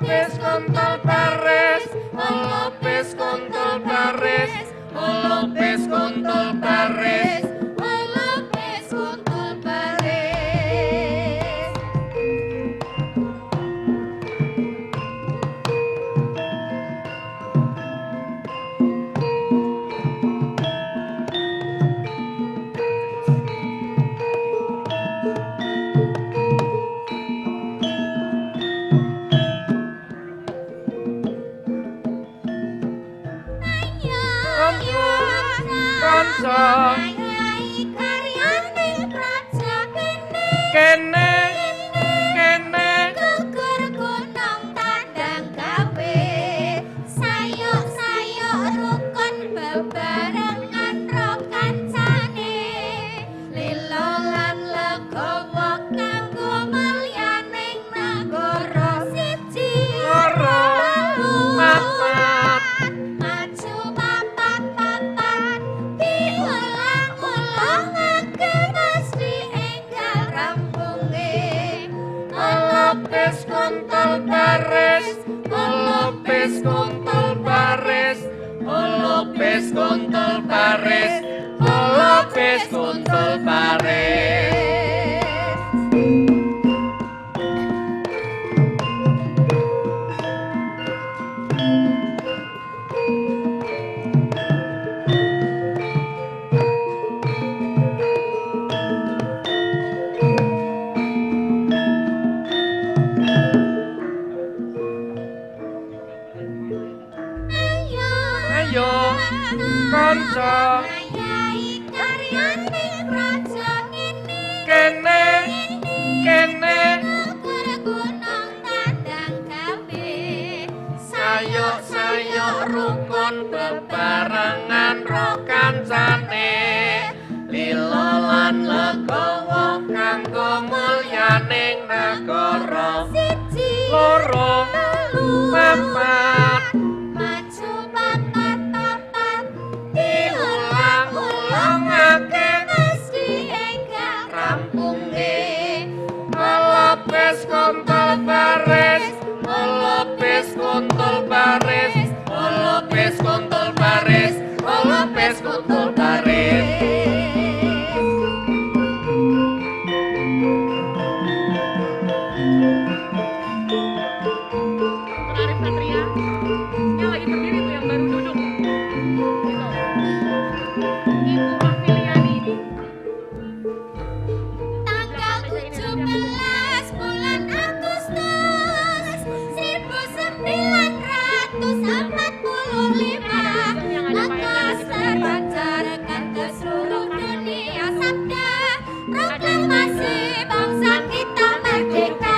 Lopes kontol baris, Lopes kontol baris, Lopes kontol baris, Lopes kontol baris. Kene kene gugur gunung tandang gawe sayuk-sayuk rukun bebarengan ro kancane lilo lan legowo kanggo mulyaning negara siji loro papat maju papat papat diulang-ulangake mesti enggal rampunge Lopes kontol baris, Lopes kontol baris, Lopes kontol baris, Lopes kontol baris. Ayo kanca ayahi karyane raja ngene kene kene gugur gunung tandang gawe sayuk-sayuk rukun bebarengan ro kancane lilo lan legowo kanggo mulyaning negara siji loro papat maju papat papat diulang-ulangake mesti enggal rampunge Lopes kontol baris, Lopes kontol baris, Lopes kontol baris, Lopes kontol baris. Arif Satria, yang lagi berdiri tuh yang baru duduk. Gitu. Ibu Afiliani. Tanggal 17 bulan Agustus 1945 Lantas terpancarkan ke seluruh dunia sabda proklamasi bangsa kita merdeka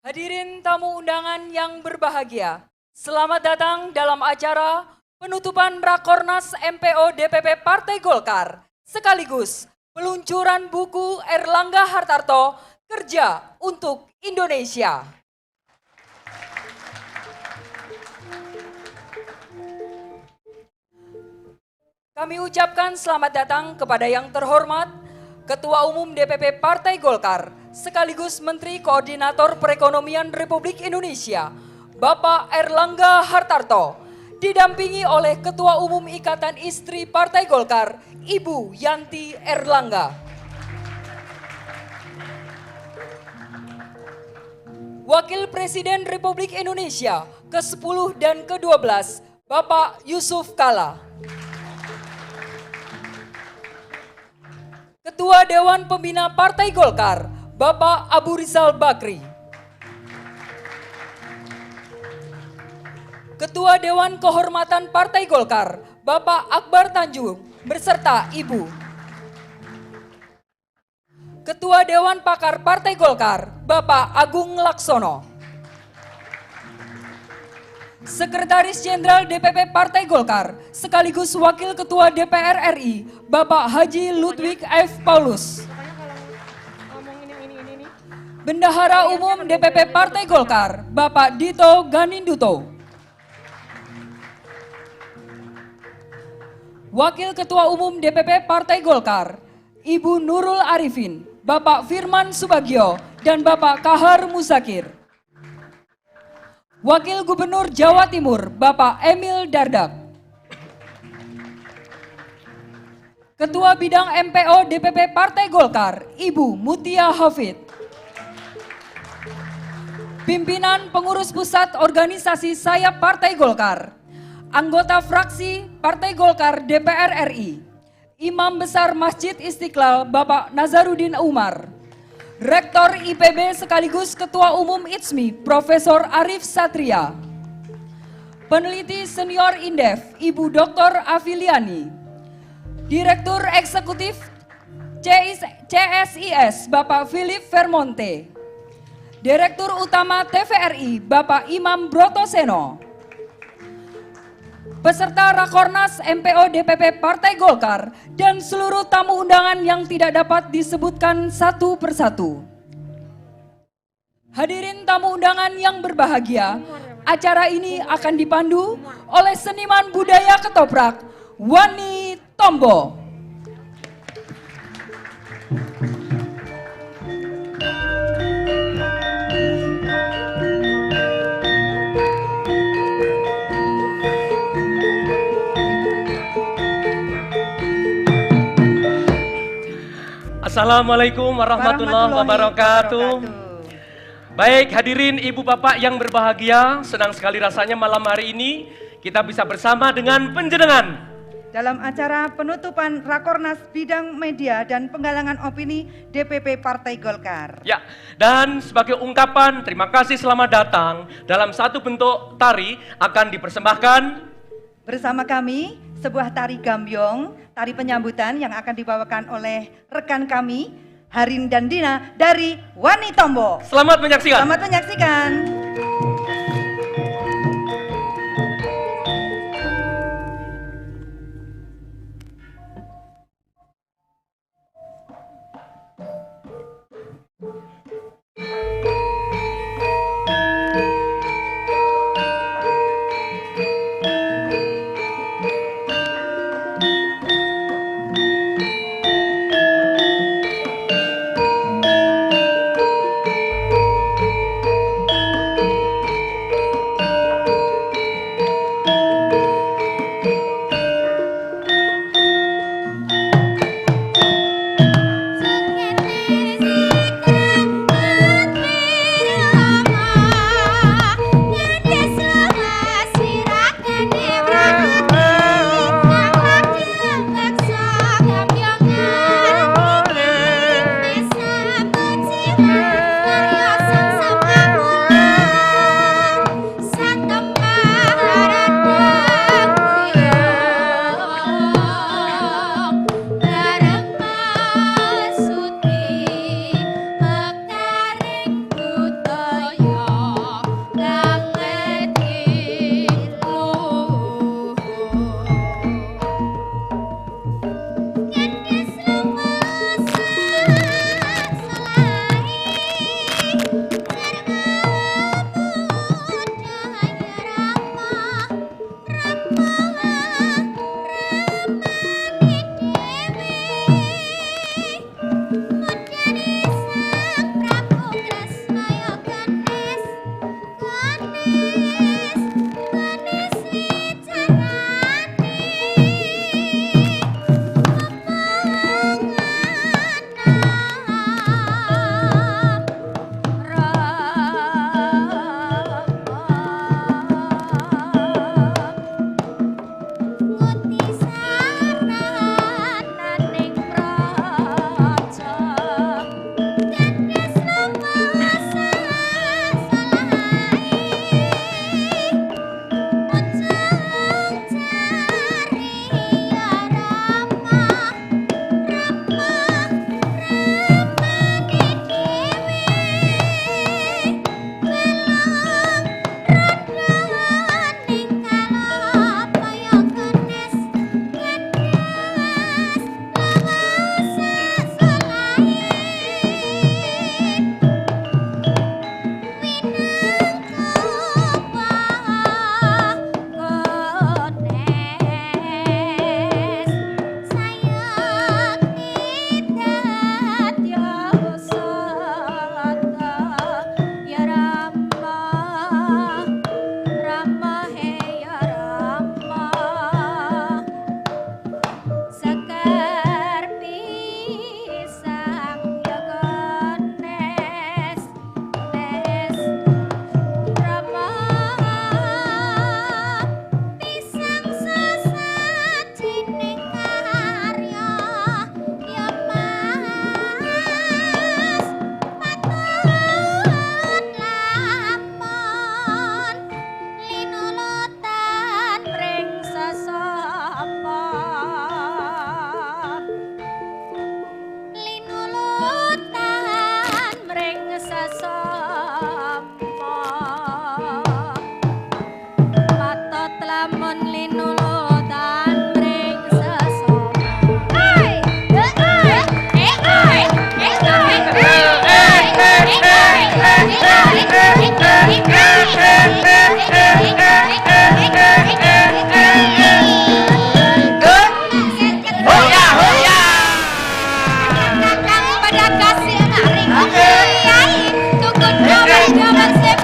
Hadirin tamu undangan yang berbahagia, selamat datang dalam acara penutupan Rakornas MPO DPP Partai Golkar, sekaligus peluncuran buku Erlangga Hartarto, Kerja untuk Indonesia. Kami ucapkan selamat datang kepada yang terhormat Ketua Umum DPP Partai Golkar, sekaligus Menteri Koordinator Perekonomian Republik Indonesia, Bapak Erlangga Hartarto, didampingi oleh Ketua Umum Ikatan Istri Partai Golkar, Ibu Yanti Erlangga. Wakil Presiden Republik Indonesia ke-10 dan ke-12, Bapak Yusuf Kala. Ketua Dewan Pembina Partai Golkar, Bapak Abu Rizal Bakri. Ketua Dewan Kehormatan Partai Golkar, Bapak Akbar Tanjung, beserta Ibu. Ketua Dewan Pakar Partai Golkar, Bapak Agung Laksono. Sekretaris Jenderal DPP Partai Golkar, sekaligus Wakil Ketua DPR RI, Bapak Haji Ludwig F. Paulus. Bendahara Umum DPP Partai Golkar, Bapak Dito Ganinduto. Wakil Ketua Umum DPP Partai Golkar, Ibu Nurul Arifin, Bapak Firman Subagio, dan Bapak Kahar Musakir. Wakil Gubernur Jawa Timur, Bapak Emil Dardak. Ketua Bidang MPO DPP Partai Golkar, Ibu Mutia Hafid. Pimpinan Pengurus Pusat Organisasi Sayap Partai Golkar, anggota fraksi Partai Golkar DPR RI, Imam Besar Masjid Istiqlal Bapak Nazarudin Umar, Rektor IPB sekaligus Ketua Umum ITSMI Profesor Arif Satria, Peneliti Senior Indef Ibu Dr. Afiliani, Direktur Eksekutif CSIS Bapak Philip Vermonte, Direktur Utama TVRI Bapak Imam Brotoseno, peserta Rakornas MPO DPP Partai Golkar, dan seluruh tamu undangan yang tidak dapat disebutkan satu persatu. Hadirin tamu undangan yang berbahagia, acara ini akan dipandu oleh seniman budaya ketoprak, Wani Tombo. Assalamualaikum warahmatullahi wabarakatuh. Baik, hadirin ibu bapak yang berbahagia, senang sekali rasanya malam hari ini kita bisa bersama dengan penjenengan dalam acara penutupan Rakornas Bidang Media dan Penggalangan Opini DPP Partai Golkar. Ya, dan sebagai ungkapan terima kasih selamat datang, dalam satu bentuk tari akan dipersembahkan bersama kami sebuah tari gambyong, tari penyambutan yang akan dibawakan oleh rekan kami, Harin dan Dina dari Wani Tombo. Selamat menyaksikan. Selamat menyaksikan.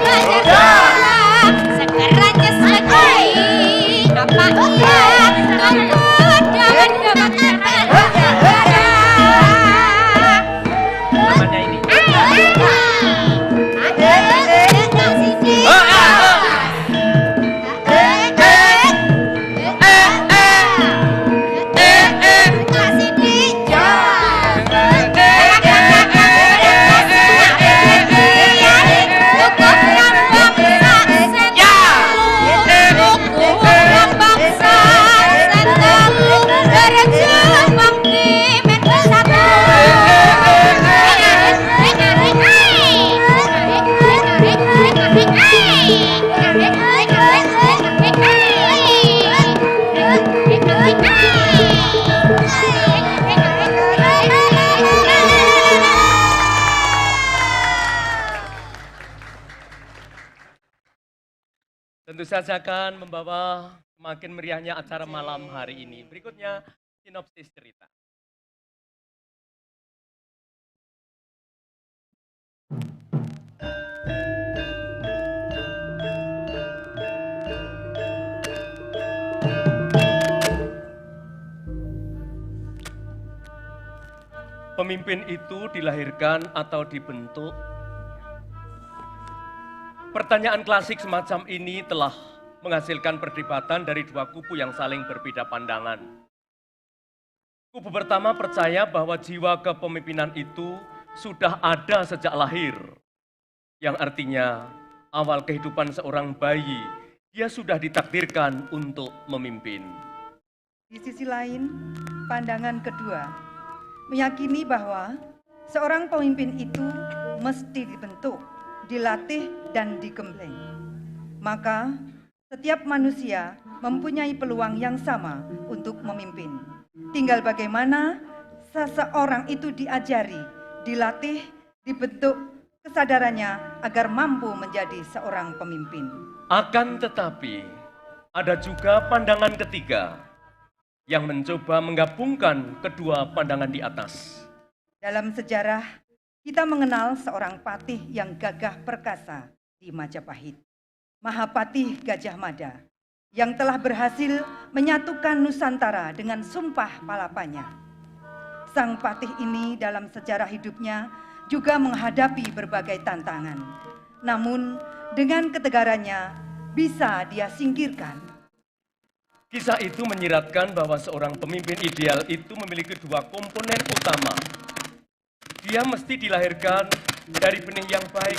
dalam sekeranjang selesai. Apa iya tunggu dalam kebakaran negara. Namanya ini. Tentu saja akan membawa semakin meriahnya acara malam hari ini. Berikutnya sinopsis cerita. Pemimpin itu dilahirkan atau dibentuk. Pertanyaan klasik semacam ini telah menghasilkan perdebatan dari dua kubu yang saling berbeda pandangan. Kubu pertama percaya bahwa jiwa kepemimpinan itu sudah ada sejak lahir, yang artinya awal kehidupan seorang bayi, dia sudah ditakdirkan untuk memimpin. Di sisi lain, pandangan kedua meyakini bahwa seorang pemimpin itu mesti dibentuk, dilatih, dan digembleng. Maka setiap manusia mempunyai peluang yang sama untuk memimpin. Tinggal bagaimana seseorang itu diajari, dilatih, dibentuk kesadarannya agar mampu menjadi seorang pemimpin. Akan tetapi, ada juga pandangan ketiga yang mencoba menggabungkan kedua pandangan di atas. Dalam sejarah, kita mengenal seorang patih yang gagah perkasa di Majapahit, Mahapatih Gajah Mada, yang telah berhasil menyatukan Nusantara dengan sumpah palapanya. Sang patih ini dalam sejarah hidupnya juga menghadapi berbagai tantangan. Namun dengan ketegarannya bisa dia singkirkan. Kisah itu menyiratkan bahwa seorang pemimpin ideal itu memiliki dua komponen utama. Dia mesti dilahirkan dari benih yang baik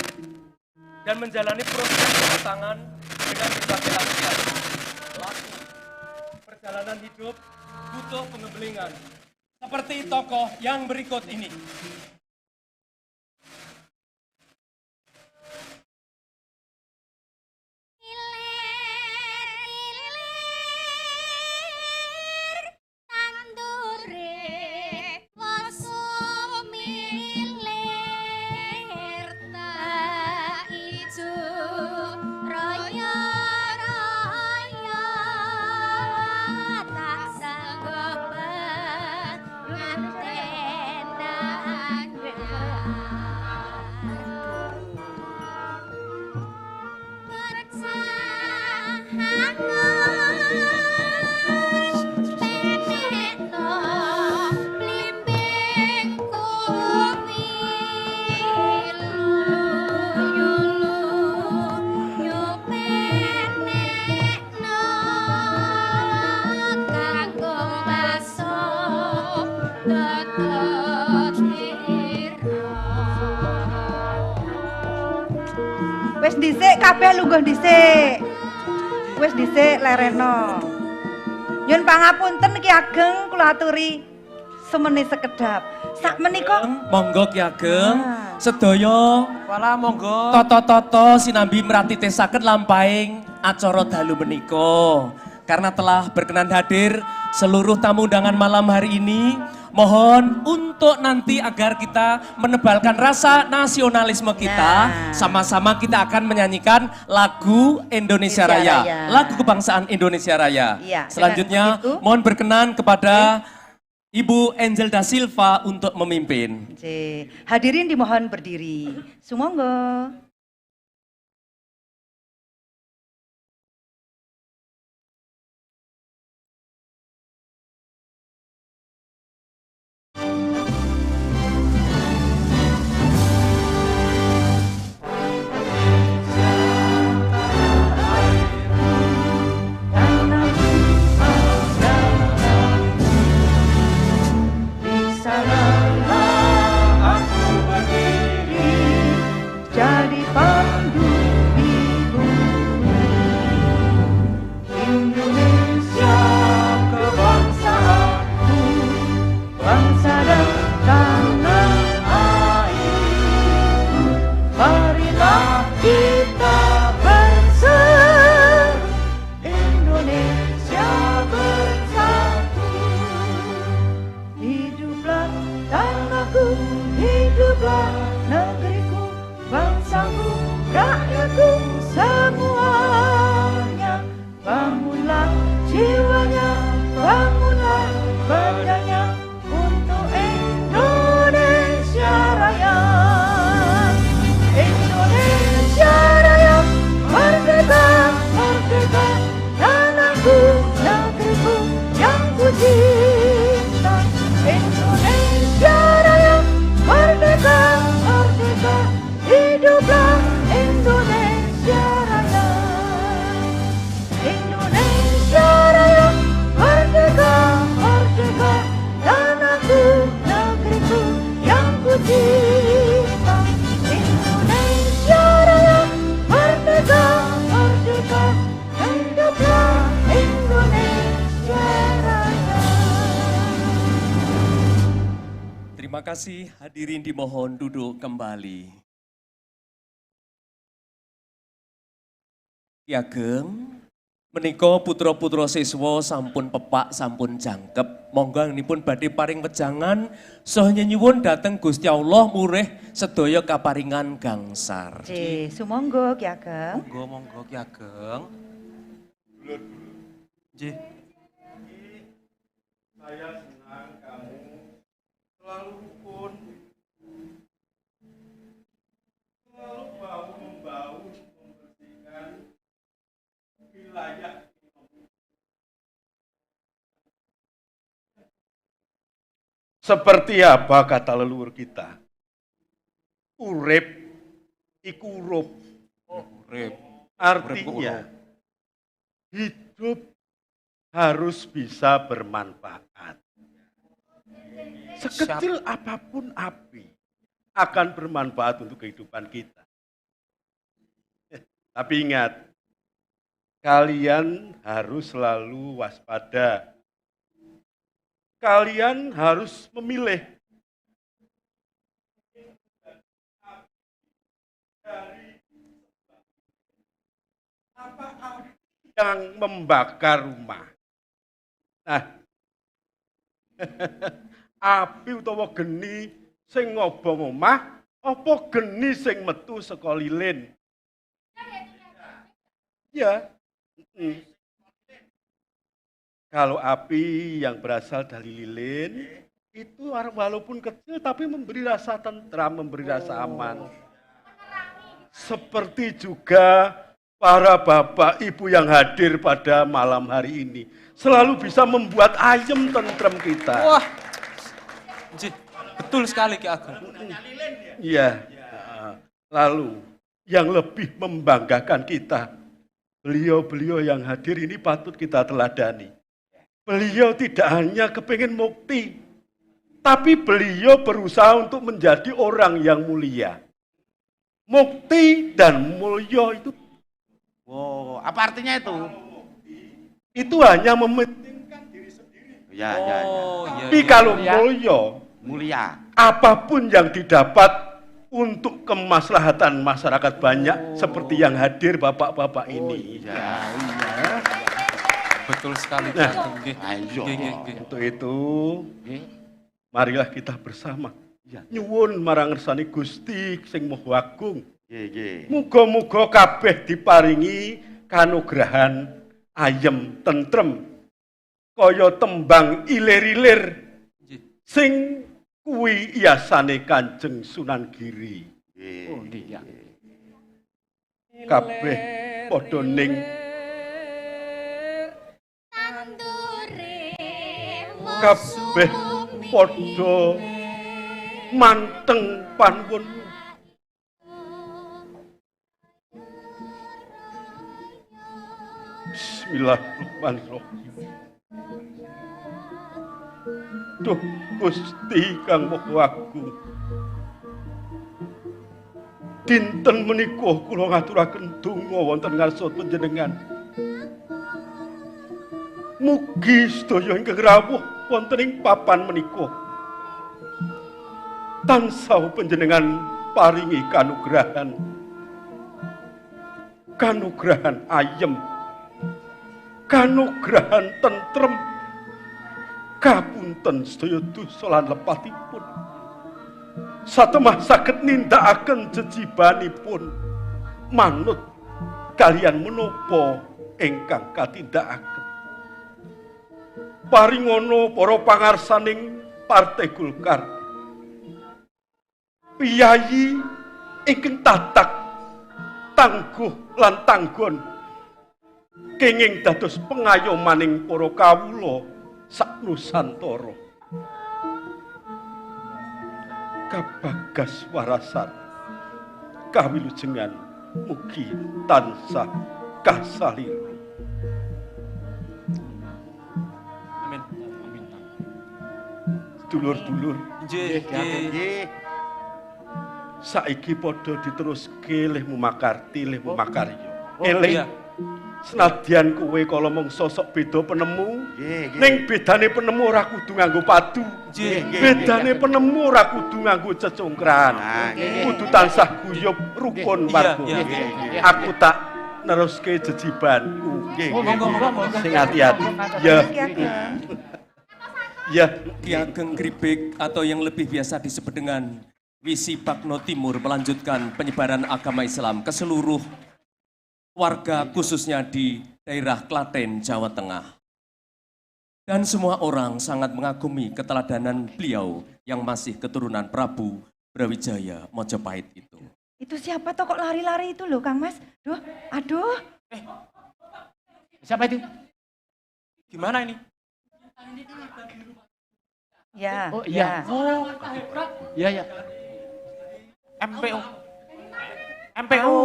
dan menjalani proses pematangan dengan berbagai latihan. Laku, perjalanan hidup butuh pengembelingan. Seperti tokoh yang berikut ini. Wes dhisik kabeh lungguh dhisik. Wes dhisik lereno. Nyun pangapunten Ki Ageng kula aturi semene sekedap. Sak menika Monggo Ki Ageng, Ah. sedaya Wala monggo. toto-toto sinambi meratitesaken lampahing acara dalu menika. Karena telah berkenan hadir seluruh tamu undangan malam hari ini, mohon untuk nanti agar kita menebalkan rasa nasionalisme kita, Nah. sama-sama kita akan menyanyikan lagu Indonesia Raya, Raya. lagu kebangsaan Indonesia Raya. Iya, Selanjutnya dengan begitu, mohon berkenan kepada Ibu Angel da Silva untuk memimpin. hadirin dimohon berdiri. Sumangga. raga-raga semuanya, bangunlah jiwanya, bangunlah badannya untuk Indonesia Raya. Indonesia Raya, merdeka, merdeka, tanahku, negeriku yang ku cinta. Indonesia Raya, merdeka, merdeka, hiduplah Indonesia Raya. Indonesia Raya, merdeka, merdeka, tanahku, negeriku yang ku cinta. Indonesia Raya, merdeka, merdeka, hiduplah Indonesia Raya. Terima kasih, hadirin dimohon duduk kembali. Ki Ageng, menika putra-putra siswa sampun pepak, sampun jangkep. Monggo nipun badhe paring wejangan saha nyuwun dhateng Gusti Allah murih sedaya kaparingan gangsar. Sumangga Ki Ageng. Monggo Ki Ageng. Nggih. Saya senang kamu selalu rukun, selalu membaur, membersihkan wilayah. Seperti apa kata leluhur kita? Urip iku urup. Urip. Artinya hidup harus bisa bermanfaat. Sekecil apapun api akan bermanfaat untuk kehidupan kita. Tapi ingat, kalian harus selalu waspada. Kalian harus memilih dari apa api yang membakar rumah. Nah, api utawa geni sing ngobong omah, apa geni sing metu saka lilin? Ya. Kalau api yang berasal dari lilin, itu walaupun kecil tapi memberi rasa tentram, memberi rasa aman. Seperti juga para bapak ibu yang hadir pada malam hari ini, selalu bisa membuat ayem tentram kita. Wah. Nggih, betul sekali Ki Ageng. Iya. Lalu yang lebih membanggakan kita, beliau-beliau yang hadir ini patut kita teladani. Beliau tidak hanya kepingin mukti, tapi beliau berusaha untuk menjadi orang yang mulia. Mukti dan mulya itu, Apa artinya itu? itu hanya mementingkan diri sendiri. Ya. Tapi kalau Mulia. apapun yang didapat untuk kemaslahatan masyarakat banyak, seperti yang hadir bapak-bapak ini. Ya. Betul sekali Ki Nah. Ageng. Nggih. Ayo. Nggih. Untuk itu, Nggih. marilah kita bersama Ya. nyuwun marang ngersani Gusti sing Maha Agung. Nggih. Muga-muga kabeh diparingi kanugrahan ayem tentrem kaya tembang ilir-ilir Nggih. sing kuwi iyasane Kanjeng Sunan Giri. Nggih. Kabeh padha ning Tandure kabeh padha manteng panuwun. Bismillahirrahmanirrahim. Duh Gusti Kang Maha Agung, dinten menika kula ngaturaken donga wonten ngarsa panjenengan. Mugi sedaya ingkang rawuh wonten ing papan menika tansah panjenengan paringi kanugrahan ayem, kanugrahan tentrem, kapunten sedaya dosa lan lepatipun. Satemah saged nindakaken jejibanipun manut kalian menapa ingkang katindakaken. Paringono para pangarsaning Partai Golkar, piyayi ingkang tatak tangguh lan tanggon kenging dados pengayomaning para kawula sak Nusantara. Kabagas warasan kawilujengan mugi tansah kasalira. Amin. Amin. Dulur-dulur, Nggih. saiki padha diteruske leh mumakarti leh mumakarya. Oh, Eling iya. senadyan kowe kala mung sosok beda penemu, Nggih. ning bedane penemu ora kudu nganggo padu. Nggih. Bedane penemu ora kudu nganggo cecongkran. Nah, nggih. Kudu tansah guyub rukun Iya, warga. iya, iya. Aku tak neruske jejibanku. Nggih. Sing hati-hati. Ya. Ya. Ki Ageng Gribek atau yang lebih biasa disebut dengan Wisi Bakno Timur melanjutkan penyebaran agama Islam ke seluruh warga khususnya di daerah Klaten, Jawa Tengah. Dan semua orang sangat mengagumi keteladanan beliau yang masih keturunan Prabu Brawijaya Mojopahit itu. Itu siapa toh kok lari-lari itu loh Kang Mas? Duh, aduh. Siapa itu? Gimana ini? Ya, Oh iya. ya. Oh, iya ya. MPO. MPO.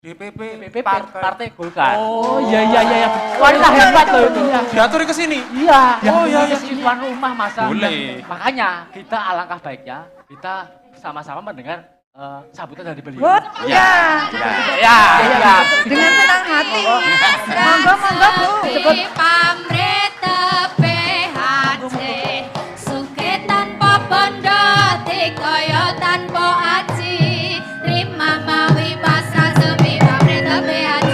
DPP Partai Golkar. Oh iya iya iya. Wanita hebat loh itu ya. diatur ke sini. Iya. Oh, iya, iya. Tuan rumah masa. Boleh. Makanya kita alangkah baiknya kita sama-sama mendengar sambutan dari beliau. But, ya. Ya, ya. Dengan senang hati. Monggo, monggo Bu. Di pamrih TPHC Suke tanpa bondo Dikaya tanpa aji Rima mawi pasrah sepi pamrih TPHC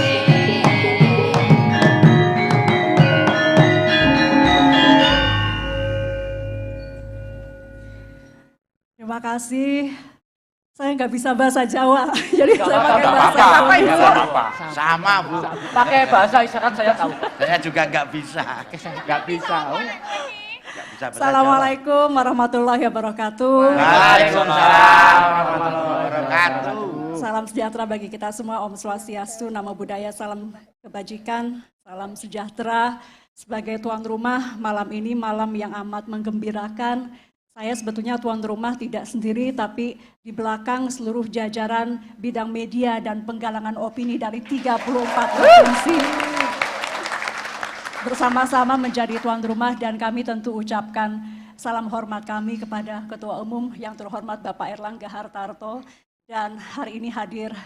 Terima kasih. Saya nggak bisa bahasa Jawa, jadi saya pakai apa-apa. bahasa Apa, Ibu? Indonesia. Sama, Bu. Pakai bahasa isyarat saya tahu. Saya juga nggak bisa. Nggak bisa. Oh. Nggak bisa bahasa Assalamualaikum warahmatullahi wabarakatuh. Jawa. Waalaikumsalam warahmatullahi wabarakatuh. Salam sejahtera bagi kita semua. Om Swastiastu, Namo Buddhaya, salam kebajikan, salam sejahtera. Sebagai tuan rumah, malam ini malam yang amat menggembirakan. Saya sebetulnya tuan rumah tidak sendiri, tapi di belakang seluruh jajaran bidang media dan penggalangan opini dari 34 provinsi. Bersama-sama menjadi tuan rumah dan kami tentu ucapkan salam hormat kami kepada Ketua Umum yang terhormat Bapak Erlangga Hartarto. Dan hari ini hadir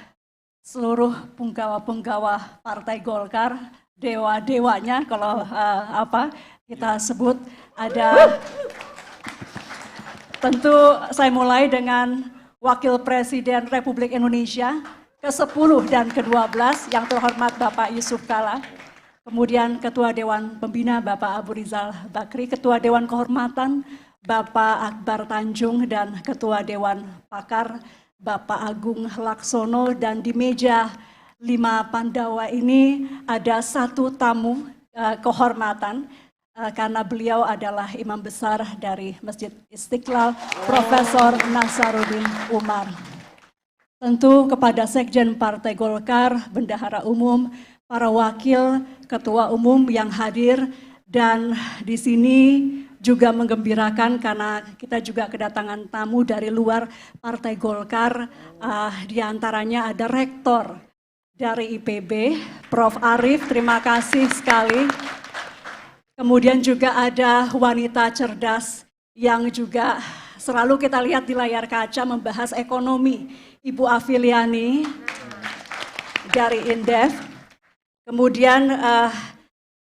seluruh punggawa-punggawa Partai Golkar, dewa-dewanya kalau kita sebut ada. Tentu saya mulai dengan Wakil Presiden Republik Indonesia ke-10 dan ke-12 yang terhormat Bapak Yusuf Kala. Kemudian Ketua Dewan Pembina Bapak Abu Rizal Bakri, Ketua Dewan Kehormatan Bapak Akbar Tanjung, dan Ketua Dewan Pakar Bapak Agung Laksono. Dan di meja 5 Pandawa ini ada satu tamu kehormatan, karena beliau adalah imam besar dari Masjid Istiqlal, Profesor Nasaruddin Umar. Tentu kepada Sekjen Partai Golkar, Bendahara Umum, para wakil ketua umum yang hadir, dan di sini juga menggembirakan karena kita juga kedatangan tamu dari luar Partai Golkar, di antaranya ada Rektor dari IPB, Prof. Arief, terima kasih sekali. Kemudian juga ada wanita cerdas yang juga selalu kita lihat di layar kaca membahas ekonomi, Ibu Afiliani dari Indef. Kemudian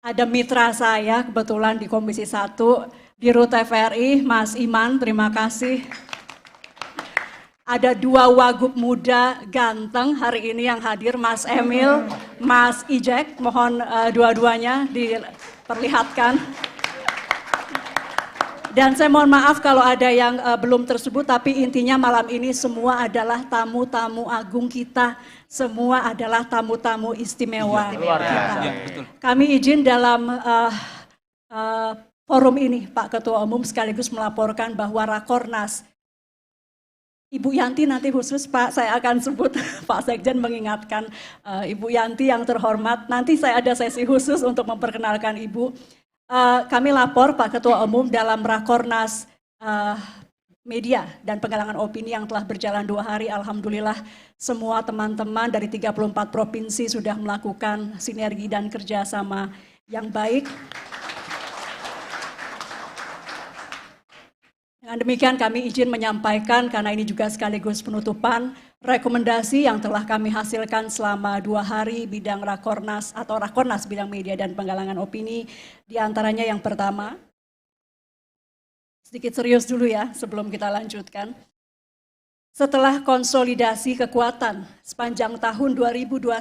ada mitra saya kebetulan di Komisi 1, Dirut TVRI, Mas Iman, terima kasih. Ada 2 wagub muda ganteng hari ini yang hadir, Mas Emil, Mas Ijek, mohon dua-duanya diperlihatkan. Dan saya mohon maaf kalau ada yang belum tersebut, tapi intinya malam ini semua adalah tamu-tamu agung kita, semua adalah tamu-tamu istimewa kita. Iya, betul. Kami izin dalam forum ini, Pak Ketua Umum, sekaligus melaporkan bahwa Rakornas, Ibu Yanti nanti khusus Pak, saya akan sebut, Pak Sekjen mengingatkan Ibu Yanti yang terhormat, nanti saya ada sesi khusus untuk memperkenalkan Ibu. Kami lapor Pak Ketua Umum dalam Rakornas media dan penggalangan opini yang telah berjalan 2 hari, alhamdulillah semua teman-teman dari 34 provinsi sudah melakukan sinergi dan kerjasama yang baik. Dengan demikian kami izin menyampaikan, karena ini juga sekaligus penutupan, rekomendasi yang telah kami hasilkan selama 2 hari bidang Rakornas atau Rakornas bidang media dan penggalangan opini. Di antaranya yang pertama, sedikit serius dulu ya sebelum kita lanjutkan. Setelah konsolidasi kekuatan sepanjang tahun 2021,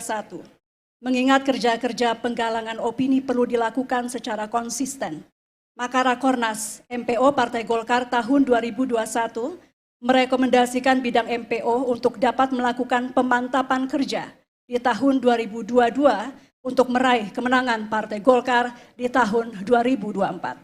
mengingat kerja-kerja penggalangan opini perlu dilakukan secara konsisten, maka Rakornas MPO Partai Golkar tahun 2021 merekomendasikan bidang MPO untuk dapat melakukan pemantapan kerja di tahun 2022 untuk meraih kemenangan Partai Golkar di tahun 2024.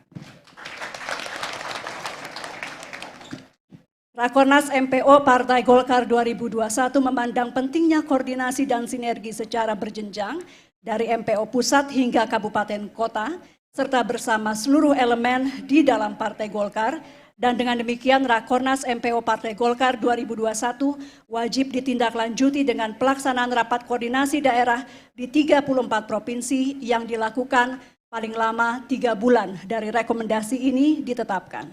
Rakornas MPO Partai Golkar 2021 memandang pentingnya koordinasi dan sinergi secara berjenjang dari MPO pusat hingga kabupaten kota, serta bersama seluruh elemen di dalam Partai Golkar, dan dengan demikian Rakornas MPO Partai Golkar 2021 wajib ditindaklanjuti dengan pelaksanaan rapat koordinasi daerah di 34 provinsi yang dilakukan paling lama 3 bulan dari rekomendasi ini ditetapkan.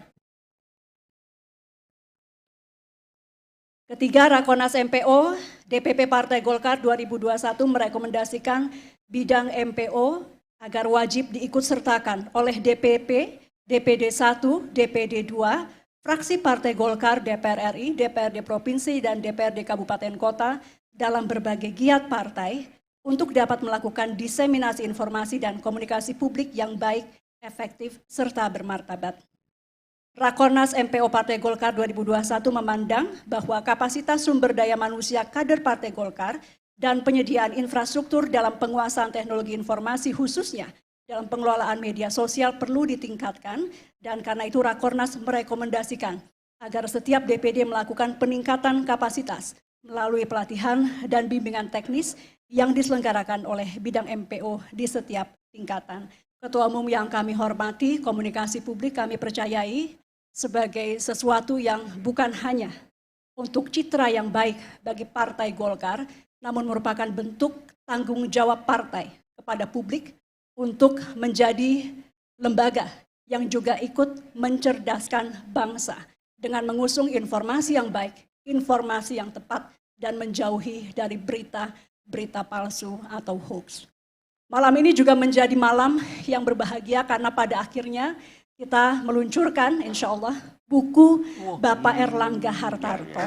Ketiga, Rakornas MPO DPP Partai Golkar 2021 merekomendasikan bidang MPO agar wajib diikutsertakan oleh DPP, DPD 1, DPD 2, fraksi Partai Golkar, DPR RI, DPRD Provinsi, dan DPRD Kabupaten Kota dalam berbagai giat partai untuk dapat melakukan diseminasi informasi dan komunikasi publik yang baik, efektif, serta bermartabat. Rakornas MPO Partai Golkar 2021 memandang bahwa kapasitas sumber daya manusia kader Partai Golkar dan penyediaan infrastruktur dalam penguasaan teknologi informasi khususnya dalam pengelolaan media sosial perlu ditingkatkan, dan karena itu Rakornas merekomendasikan agar setiap DPD melakukan peningkatan kapasitas melalui pelatihan dan bimbingan teknis yang diselenggarakan oleh bidang MPO di setiap tingkatan. Ketua Umum yang kami hormati, komunikasi publik kami percayai sebagai sesuatu yang bukan hanya untuk citra yang baik bagi Partai Golkar, namun merupakan bentuk tanggung jawab partai kepada publik untuk menjadi lembaga yang juga ikut mencerdaskan bangsa dengan mengusung informasi yang baik, informasi yang tepat, dan menjauhi dari berita palsu atau hoax. Malam ini juga menjadi malam yang berbahagia karena pada akhirnya kita meluncurkan insya Allah buku Bapak Erlangga Hartarto.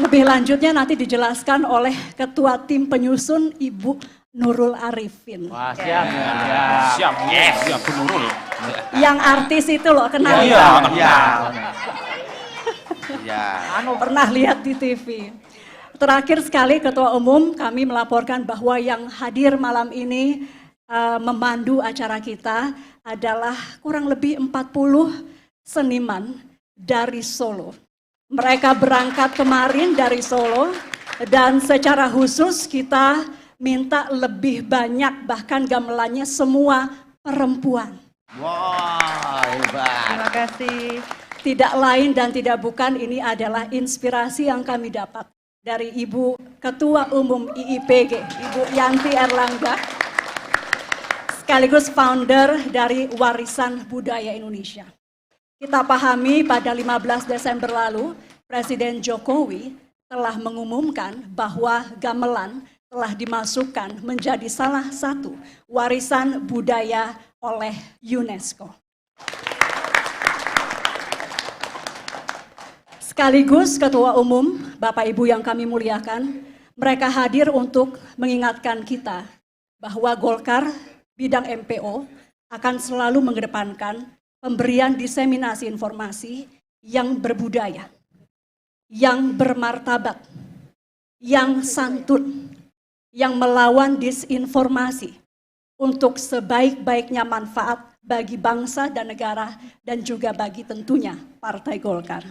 Lebih lanjutnya nanti dijelaskan oleh Ketua Tim Penyusun Ibu Nurul Arifin. Wah, siap. Siap, yes. Siap, Bu Nurul. Yang artis itu loh, kenal Iya. pernah lihat di TV. Terakhir sekali Ketua Umum kami melaporkan bahwa yang hadir malam ini memandu acara kita adalah kurang lebih 40 seniman dari Solo. Mereka berangkat kemarin dari Solo dan secara khusus kita minta lebih banyak, bahkan gamelannya semua perempuan. Wah, hebat. Terima kasih. Tidak lain dan tidak bukan, ini adalah inspirasi yang kami dapat dari Ibu Ketua Umum IIPG, Ibu Yanti Erlangga, sekaligus founder dari Warisan Budaya Indonesia. Kita pahami pada 15 Desember lalu, Presiden Jokowi telah mengumumkan bahwa gamelan telah dimasukkan menjadi salah satu warisan budaya oleh UNESCO. Sekaligus Ketua Umum, Bapak Ibu yang kami muliakan, mereka hadir untuk mengingatkan kita bahwa Golkar bidang MPO akan selalu mengedepankan pemberian diseminasi informasi yang berbudaya, yang bermartabat, yang santun, yang melawan disinformasi untuk sebaik-baiknya manfaat bagi bangsa dan negara dan juga bagi tentunya Partai Golkar.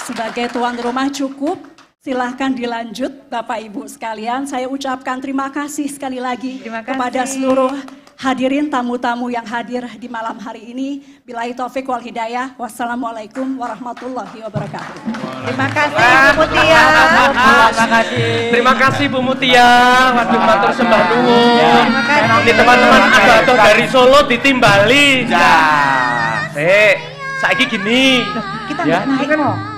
Sebagai tuan rumah cukup, silahkan dilanjut Bapak Ibu sekalian. Saya ucapkan terima kasih sekali lagi kepada seluruh hadirin tamu-tamu yang hadir di malam hari ini. Billahi taufik wal hidayah. Wassalamualaikum warahmatullahi wabarakatuh. Terima kasih Bu Mutia. Terima kasih Bu Mutia. Waduh, matur sembah nuwun. Terima kasih. Ini teman-teman ado-ado dari Solo ditimbali. Saiki gini. Kita Ya. nggak naik kok.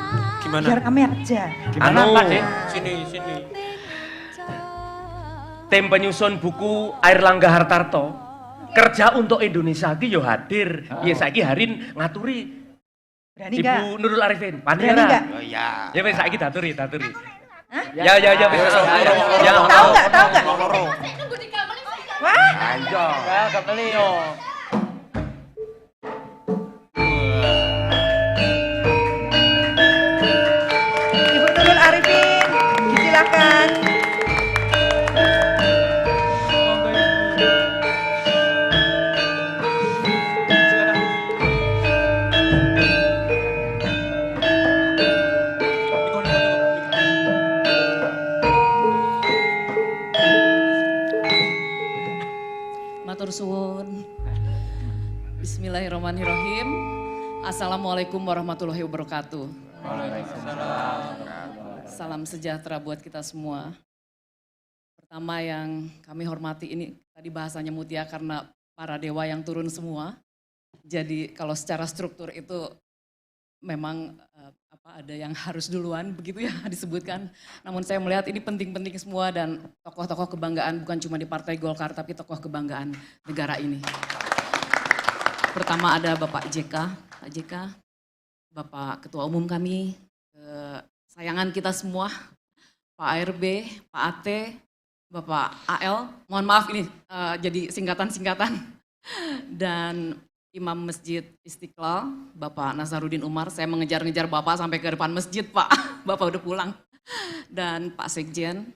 Gimana? Biar kami aja. Gimana Anu, Pak? Sini. Tim penyusun buku Air Langga Hartarto kerja untuk Indonesia ki yo hadir. Ya saiki Harin ngaturi Berani Ibu nggak? Nurul Arifin. Berani Panera. nggak? Oh iya. Ya wis saiki daturi. Hah? Ya. Tahu nggak? Tahu nggak? Wah, Ayo. Ya, kembali yo. Ibu Nurul Arifin, silakan. Matur suwun. Bismillahirrahmanirrahim. Assalamualaikum warahmatullahi wabarakatuh. Salam sejahtera buat kita semua. Pertama yang kami hormati ini tadi bahasanya Mutia karena para dewa yang turun semua. Jadi kalau secara struktur itu memang ada yang harus duluan begitu ya disebutkan. Namun saya melihat ini penting-penting semua dan tokoh-tokoh kebanggaan bukan cuma di Partai Golkar tapi tokoh kebanggaan negara ini. Pertama ada Bapak JK, Pak JK, Bapak Ketua Umum kami, kesayangan kita semua, Pak ARB, Pak AT, Bapak AL, mohon maaf ini jadi singkatan-singkatan, dan Imam Masjid Istiqlal, Bapak Nasaruddin Umar, saya mengejar-ngejar Bapak sampai ke depan masjid Pak, Bapak udah pulang. Dan Pak Sekjen,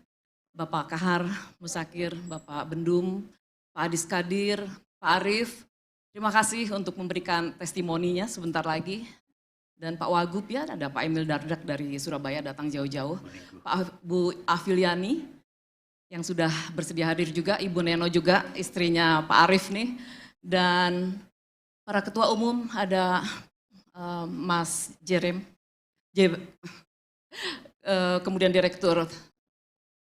Bapak Kahar Musakir, Bapak Bendum, Pak Adis Kadir, Pak Arif, terima kasih untuk memberikan testimoninya sebentar lagi. Dan Pak Wagub ya, ada Pak Emil Dardak dari Surabaya datang jauh-jauh. Pak Bu Afiliani yang sudah bersedia hadir juga, Ibu Neno juga, istrinya Pak Arif nih. Dan para ketua umum ada Mas Jerem, kemudian Direktur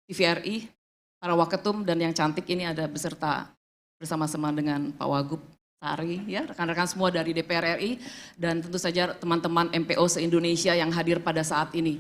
TVRI, para waketum dan yang cantik ini ada beserta bersama-sama dengan Pak Wagub Sari, ya rekan-rekan semua dari DPR RI dan tentu saja teman-teman MPO se-Indonesia yang hadir pada saat ini.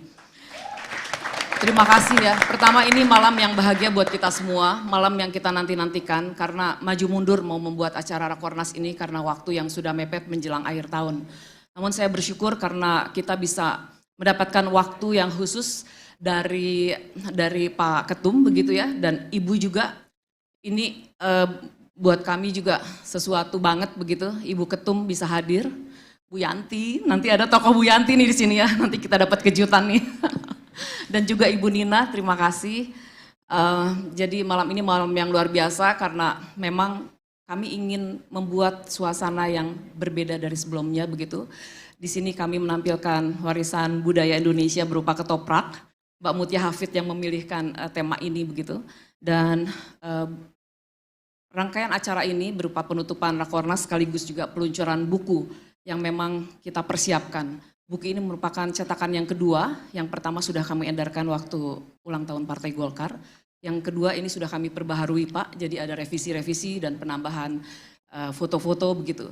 Terima kasih ya. Pertama ini malam yang bahagia buat kita semua, malam yang kita nanti-nantikan karena maju mundur mau membuat acara Rakornas ini karena waktu yang sudah mepet menjelang akhir tahun. Namun saya bersyukur karena kita bisa mendapatkan waktu yang khusus dari Pak Ketum begitu ya dan Ibu juga. Ini buat kami juga sesuatu banget begitu. Ibu Ketum bisa hadir, Bu Yanti, nanti ada tokoh Bu Yanti nih di sini ya. Nanti kita dapat kejutan nih. Dan juga Ibu Nina, terima kasih. Jadi malam ini malam yang luar biasa karena memang kami ingin membuat suasana yang berbeda dari sebelumnya begitu. Di sini kami menampilkan warisan budaya Indonesia berupa ketoprak. Mbak Mutia Hafid yang memilihkan tema ini begitu. Dan rangkaian acara ini berupa penutupan Rakornas sekaligus juga peluncuran buku yang memang kita persiapkan. Buku ini merupakan cetakan yang kedua, yang pertama sudah kami edarkan waktu ulang tahun Partai Golkar. Yang kedua ini sudah kami perbaharui Pak, jadi ada revisi-revisi dan penambahan foto-foto begitu.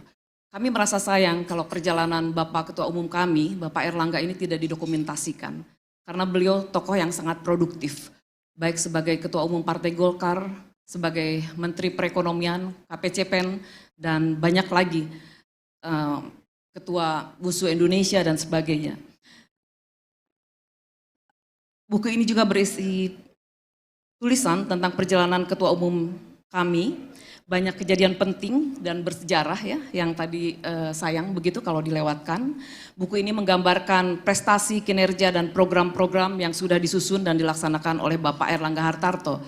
Kami merasa sayang kalau perjalanan Bapak Ketua Umum kami, Bapak Erlangga ini tidak didokumentasikan. Karena beliau tokoh yang sangat produktif, baik sebagai Ketua Umum Partai Golkar, sebagai Menteri Perekonomian, KPCPEN, dan banyak lagi. Ketua WUSU Indonesia dan sebagainya. Buku ini juga berisi tulisan tentang perjalanan Ketua Umum kami. Banyak kejadian penting dan bersejarah ya, yang tadi sayang begitu kalau dilewatkan. Buku ini menggambarkan prestasi, kinerja, dan program-program yang sudah disusun dan dilaksanakan oleh Bapak Airlangga Hartarto.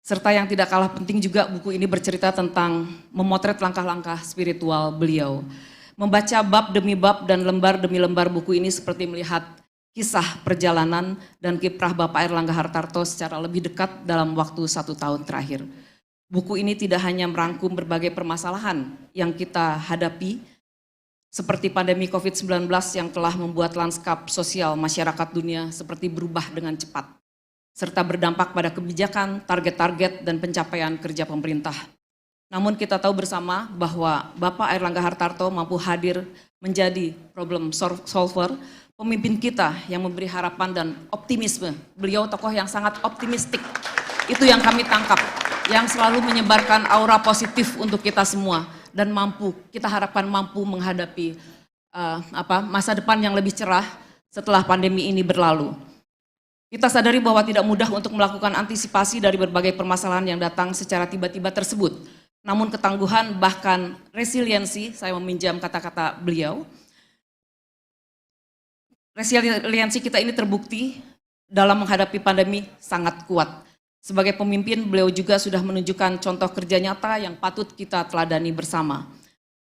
Serta yang tidak kalah penting juga buku ini bercerita tentang memotret langkah-langkah spiritual beliau. Membaca bab demi bab dan lembar demi lembar buku ini seperti melihat kisah perjalanan dan kiprah Bapak Airlangga Hartarto secara lebih dekat dalam waktu 1 tahun terakhir. Buku ini tidak hanya merangkum berbagai permasalahan yang kita hadapi, seperti pandemi COVID-19 yang telah membuat lanskap sosial masyarakat dunia seperti berubah dengan cepat, serta berdampak pada kebijakan, target-target, dan pencapaian kerja pemerintah. Namun kita tahu bersama bahwa Bapak Airlangga Hartarto mampu hadir menjadi problem solver, pemimpin kita yang memberi harapan dan optimisme. Beliau tokoh yang sangat optimistik, itu yang kami tangkap, yang selalu menyebarkan aura positif untuk kita semua dan kita harapkan mampu menghadapi masa depan yang lebih cerah setelah pandemi ini berlalu. Kita sadari bahwa tidak mudah untuk melakukan antisipasi dari berbagai permasalahan yang datang secara tiba-tiba tersebut. Namun ketangguhan bahkan resiliensi, saya meminjam kata-kata beliau, resiliensi kita ini terbukti dalam menghadapi pandemi sangat kuat. Sebagai pemimpin, beliau juga sudah menunjukkan contoh kerja nyata yang patut kita teladani bersama.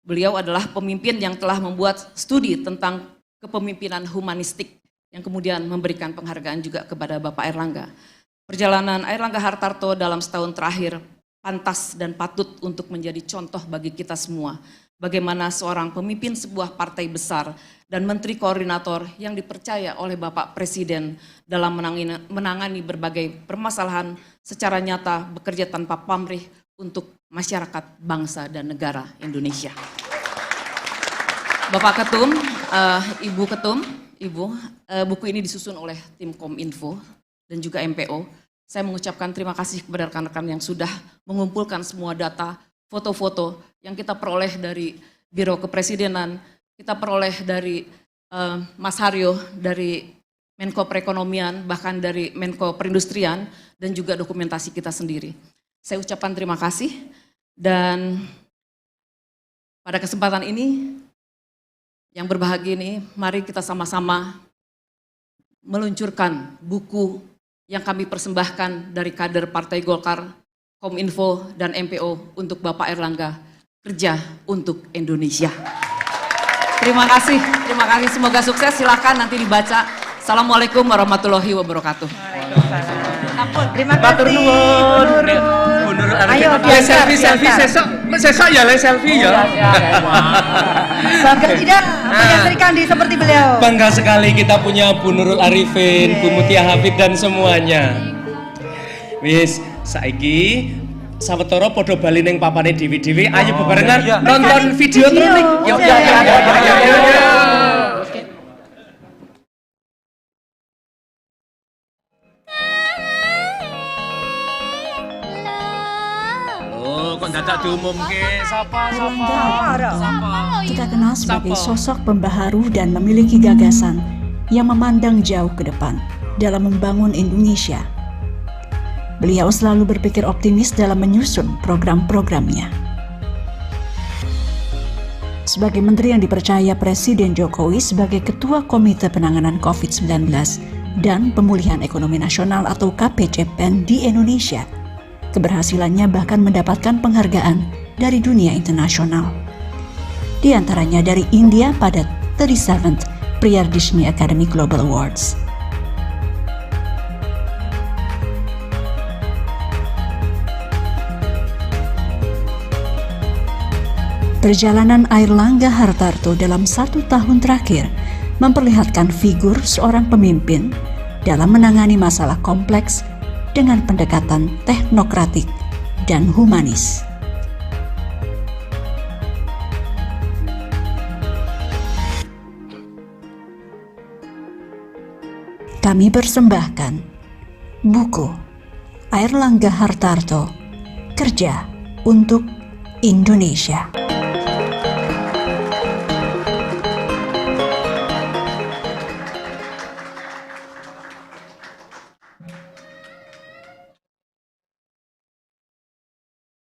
Beliau adalah pemimpin yang telah membuat studi tentang kepemimpinan humanistik yang kemudian memberikan penghargaan juga kepada Bapak Airlangga. Perjalanan Airlangga Hartarto dalam setahun terakhir pantas dan patut untuk menjadi contoh bagi kita semua. Bagaimana seorang pemimpin sebuah partai besar dan menteri koordinator yang dipercaya oleh Bapak Presiden dalam menangani berbagai permasalahan secara nyata, bekerja tanpa pamrih untuk masyarakat, bangsa, dan negara Indonesia. Bapak Ketum, Ibu Ketum, buku ini disusun oleh tim Kominfo dan juga MPO. Saya mengucapkan terima kasih kepada rekan-rekan yang sudah mengumpulkan semua data, foto-foto yang kita peroleh dari Biro Kepresidenan, kita peroleh dari Mas Haryo, dari Menko Perekonomian, bahkan dari Menko Perindustrian, dan juga dokumentasi kita sendiri. Saya ucapkan terima kasih, dan pada kesempatan ini, yang berbahagia ini, mari kita sama-sama meluncurkan buku yang kami persembahkan dari kader Partai Golkar, Kominfo, dan MPO untuk Bapak Airlangga, Kerja untuk Indonesia. Terima kasih, semoga sukses, silakan nanti dibaca. Assalamualaikum warahmatullahi wabarakatuh. Terima kasih, Bu Nurul. Ayo, selfie, sesok ya, selfie ya. Bangga tidak menyaksikan di seperti beliau. Bangga sekali kita punya Bu Nurul Arifin, Bu Mutia Hafid, dan semuanya. Wis, saiki sawetara padha bali ning papane dewi-dewi, ayo bebarengan nonton video training. Yuk. Kok dadak diumumke sapa. Kita kenal sebagai sosok pembaharu dan memiliki gagasan yang memandang jauh ke depan dalam membangun Indonesia. Beliau selalu berpikir optimis dalam menyusun program-programnya. Sebagai menteri yang dipercaya Presiden Jokowi sebagai Ketua Komite Penanganan COVID-19 dan Pemulihan Ekonomi Nasional atau KPCPEN di Indonesia, keberhasilannya bahkan mendapatkan penghargaan dari dunia internasional. Di antaranya dari India pada 37th Priyadishini Academy Global Awards. Perjalanan Airlangga Hartarto dalam 1 tahun terakhir memperlihatkan figur seorang pemimpin dalam menangani masalah kompleks dengan pendekatan teknokratik dan humanis. Kami persembahkan buku Airlangga Hartarto, Kerja untuk Indonesia.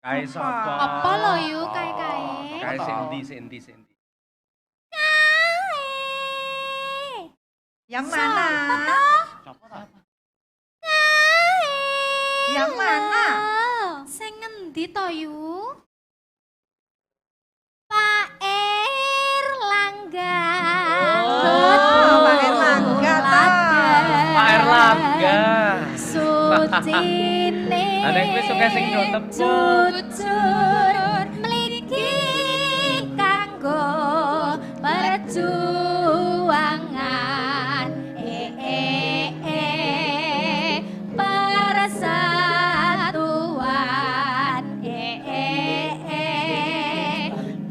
Kae sapa? Apa lo yu kae-kae? Kae sendi. Yang mana? Yang mana? Sing ngendi to yu? Pak Erlangga. Pak Erlangga Pak Erlangga. Sucine. Ana kuwi suka sing do tepuk. Jujur mligi kanggo perjuangan. Persatuan.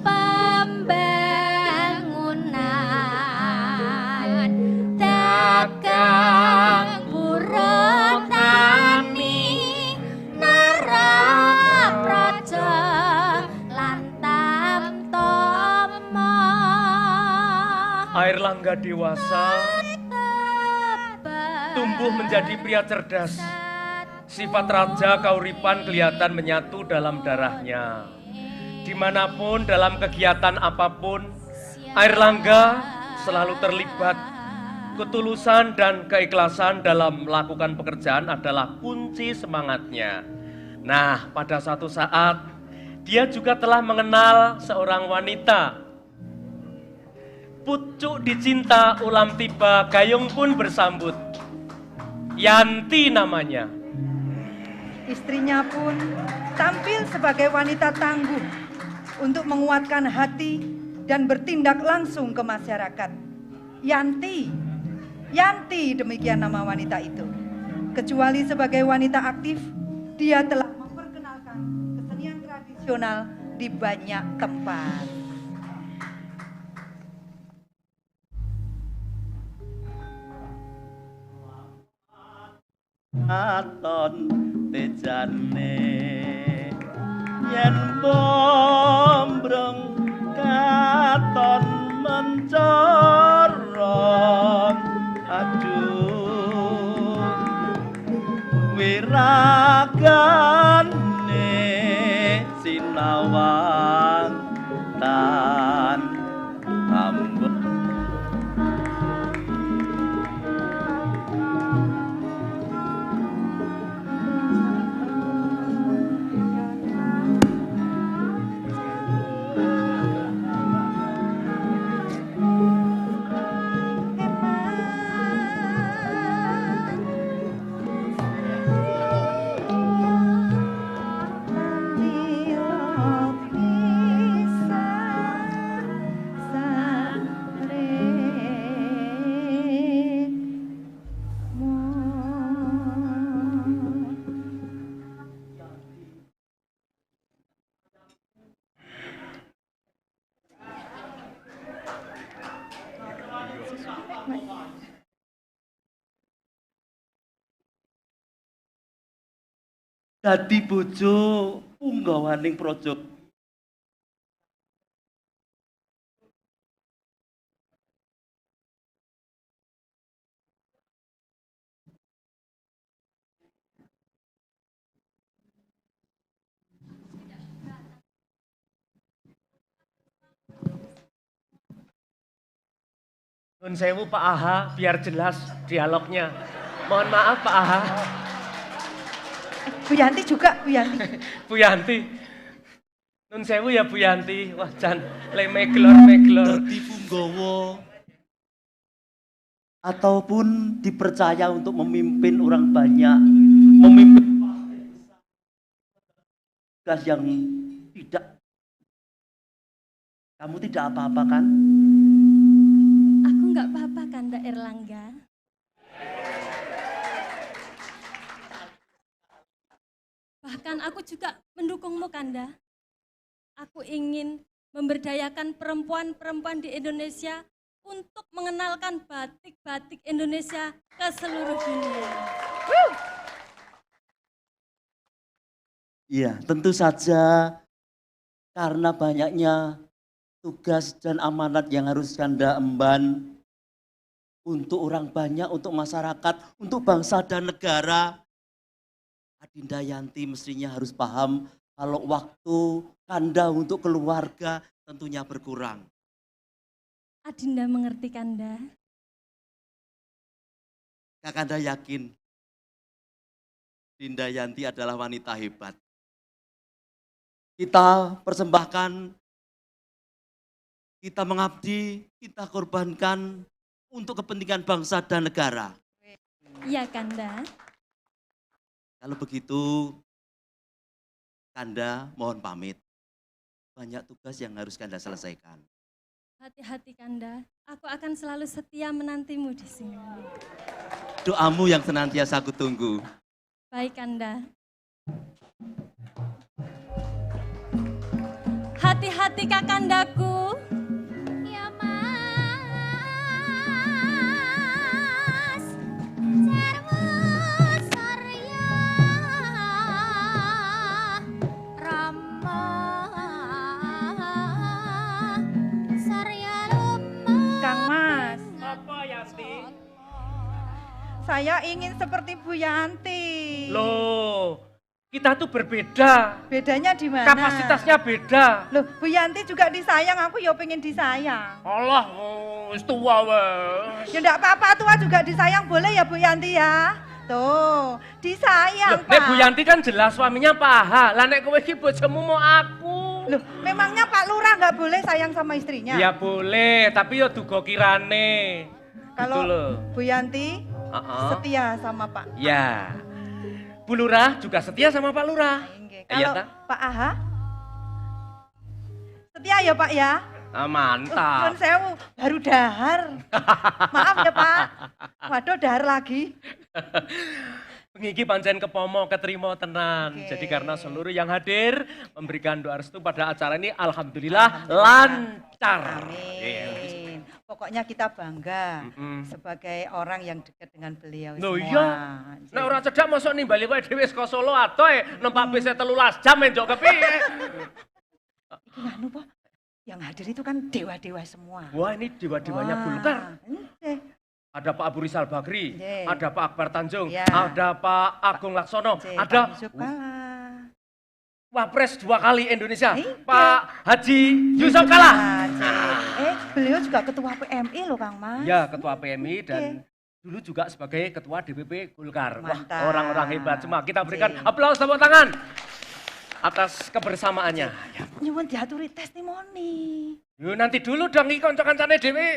Pembangunan. Dagang buruh tani narapraja lan tamtama. Airlangga dewasa, tumbuh menjadi pria cerdas. Sifat raja kauripan kelihatan menyatu dalam darahnya. Dimanapun dalam kegiatan apapun, Airlangga selalu terlibat. Ketulusan dan keikhlasan dalam melakukan pekerjaan adalah kunci semangatnya. Nah, pada suatu saat, dia juga telah mengenal seorang wanita. Pucuk dicinta ulam tiba, gayung pun bersambut. Yanti namanya. Istrinya pun tampil sebagai wanita tangguh untuk menguatkan hati dan bertindak langsung ke masyarakat. Yanti demikian nama wanita itu. Kecuali sebagai wanita aktif, dia telah memperkenalkan kesenian tradisional di banyak tempat. Aton tejane yen bombrong katon mencorong, aduh wiragane sinawang tan ambon. Dadi bojo punggawaning praja. Nun sewu Pak Aha, biar jelas dialognya. Mohon maaf Pak Aha. Bu Yanti juga, Bu Yanti. Bu Yanti. Nun sewu ya Bu Yanti. Wah jan le meglor. Dadi punggawa ataupun dipercaya untuk memimpin orang banyak, memimpin tugas yang tidak. Kamu tidak apa-apa kan? Aku nggak apa-apa kan, Mbak Erlangga. Bahkan aku juga mendukungmu, Kanda. Aku ingin memberdayakan perempuan-perempuan di Indonesia untuk mengenalkan batik-batik Indonesia ke seluruh dunia. Iya, tentu saja karena banyaknya tugas dan amanat yang harus Kanda emban untuk orang banyak, untuk masyarakat, untuk bangsa dan negara. Adinda Yanti mestinya harus paham Kalau waktu Kanda untuk keluarga tentunya berkurang. Adinda mengerti Kanda. Kakanda yakin Dinda Yanti adalah wanita hebat. Kita persembahkan, kita mengabdi, kita korbankan untuk kepentingan bangsa dan negara. Iya Kanda. Kalau begitu, Kanda mohon pamit. Banyak tugas yang harus Kanda selesaikan. Hati-hati Kanda. Aku akan selalu setia menantimu di sini. Doamu yang senantiasa aku tunggu. Baik Kanda. Hati-hati Kakandaku. Ya Mas, Jarwo Sarya Rama Sarya Rama. Kang Mas, Apa Yanti? saya ingin seperti Bu Yanti. Loh, kita tuh berbeda. Bedanya di mana? Kapasitasnya beda. Loh, Bu Yanti juga disayang, aku ya pengen disayang. Allah, wis tua wes. Ya enggak apa-apa, tua juga disayang, boleh ya Bu Yanti ya? Tuh, disayang, Nek Pak. Bu Yanti kan jelas suaminya paha. Lah nek kowe iki bojomu mau aku. Loh, memangnya Pak Lurah nggak boleh sayang sama istrinya? Ya boleh, tapi yo duga kirane. Kalau Gitu loh. Bu Yanti setia sama Pak. Ya. Bu Lurah juga setia sama Pak Lurah. Nggih. Iya, Kalau tak? Pak Aha? Setia ya Pak ya? Ah, Nuwun mantap. sewu, baru dahar. Maaf ya Pak. Waduh, dahar lagi. Pengiki pancen kepomo keterima tenan. Oke. Jadi karena seluruh yang hadir memberikan doa restu pada acara ini alhamdulillah lancar. Iya. Amin. Pokoknya kita bangga Mm-mm. sebagai orang yang dekat dengan beliau Loh semua. iya. Nek ora cedak mosok nimbali kowe dhewe saka Solo atoe numpak bis 13 jam enjuk kepiye. Iki nganu po, yang hadir itu kan dewa-dewa semua. Wah, ini dewa-dewanya Wah, Golkar. ente. Ada Pak Abu Rizal Bakri, Nggih. ada Pak Akbar Tanjung, Ya. ada Pak Agung Laksono, Cek, ada Pak Yusuf Kala. Wapres 2 kali Indonesia, Iya. Pak Haji Yusuf Kala. Nah, Cek. Beliau juga ketua PMI loh Kang Mas. Ya, ketua PMI dan dulu juga sebagai ketua DPP Golkar. Wah, Mantap. orang-orang hebat semua. Kita berikan Cek. aplaus tepuk tangan atas kebersamaannya. Ya. Nyuwun diaturi testimoni. Yo nanti dulu dong iki kanca-kancane dhewe.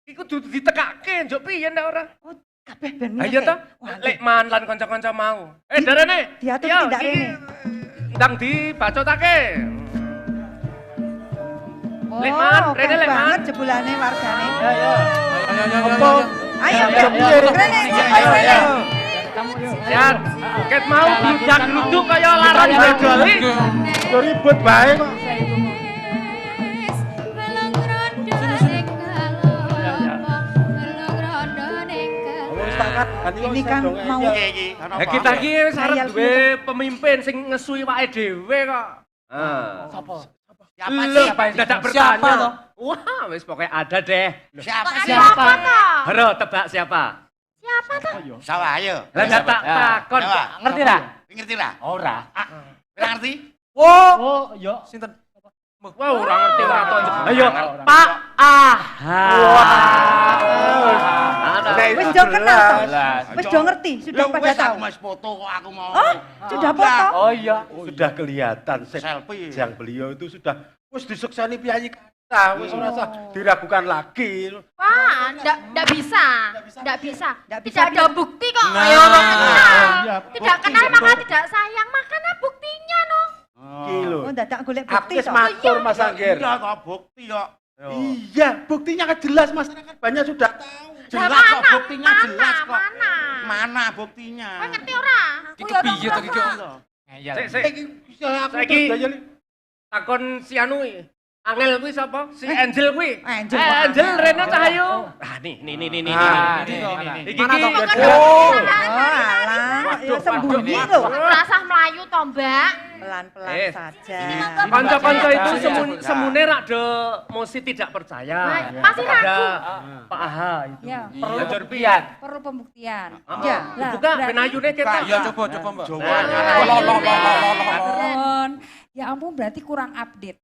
Iku kudu ditekake njuk piye ndak ora? Oh, kabeh ben Ayo ta, Wah, lek man lan kanca-kanca mau. Darane. diatur Yo, tindak iki rene. ndang dibacotake. Oh, Lekman, keren rene lekman. banget jebulane wargane. Apa? Ayo, rene. Ayo. Siap. Ket mau bludak-bluduk kaya larang dodoli. Yo ribut bae kok. Belong rondo ning kalopo, belong rondo ning Ini kan mau Kita iki wis arep Ngayal duwe pemimpin sing ngesui wake dhewe kok. Siapa? Siapa dadak bertanya toh? Wah, wis pokoknya ada deh. Siapa toh? Hero tebak siapa? Siapa toh? Sawa ayo. Lah tak takon. Sawa. Ngerti ra? Ngerti lah. Ora. Ora ngerti? Oh, yo. Sinten? Wah, ora ngerti ora to. Ayo, Pak Aha. wis do kenal toh. Wis do ngerti, sudah Lah pada wis tahu. aku mas foto kok aku mau. Oh, sudah foto. Oh iya. Sudah kelihatan Selfie. yang beliau itu sudah wis disukseni piyayi kita, wis ora usah diragukan lagi. Wah, enggak bisa. Enggak bisa. Nggak bisa, Tidak ada Pi. bukti kok. Nah, Ayo orang kenal. iya, Tidak bukti, kenal maka Bro. tidak sayang. Makanya buktinya no. Iki lho. Oh, dadak golek bukti Aktif toh. matur Mas Anggir. Iya kok bukti kok. Iya, buktinya kan jelas masyarakat banyak sudah tahu. Jelas kok buktinya Mana? jelas kok. Mana? Mana buktinya? Kowe ngerti ora? Iki piye to iki? Sik, Iki bisa aku Saiki- terus bayani. takon si anu Angel kuwi sapa? Si Angel kuwi. Angel. Angel Rena Cahyo. Ah, nih. Iki alah, ya sembunyi lho. Rasah melayu toh, Mbak. Pelan-pelan saja. Kanca-kanca itu semune rak de mesti tidak percaya. Masih Ada ragu. Pak Aha itu. Ya. Perlu pembuktian. Perlu pembuktian. Ya, buka penayune kita. Ya coba Mbak. Ampun. Ya ampun berarti kurang update.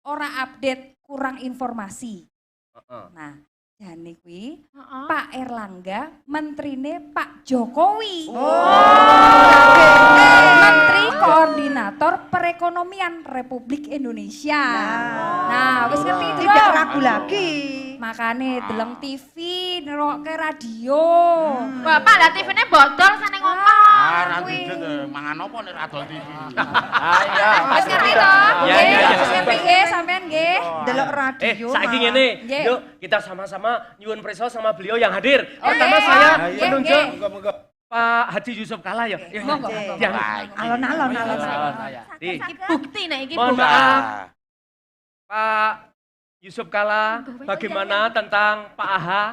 Orang update, kurang informasi. Nah, jane kuwi Pak Erlangga menterine Pak Jokowi. Menteri Koordinator Perekonomian Republik Indonesia. Nah, wis ngerti itu Tidak ragu lagi. Makane deleng TV, ngerokke radio. Bapak lah TV-ne bodol sana ngomong. Ra didit mangan apa nek ra dol TV. Wis ngerti to? Ya, Nggih, ya. wis ngerti nggih sampean nggih. Delok radio. Saiki Mas. ngene. Nggih. Yuk, kita sama-sama nyuwun preso sama beliau yang hadir. Oh, Pertama nggih. saya Nggih, menunjuk nggih. Pak Haji Yusuf Kalla ya. Ya, Monggo, Nggih. monggo. yang Alon-alon. Iki bukti nek iki mohon bukti. maaf Pak Yusuf Kalla, bagaimana tentang Pak Aha?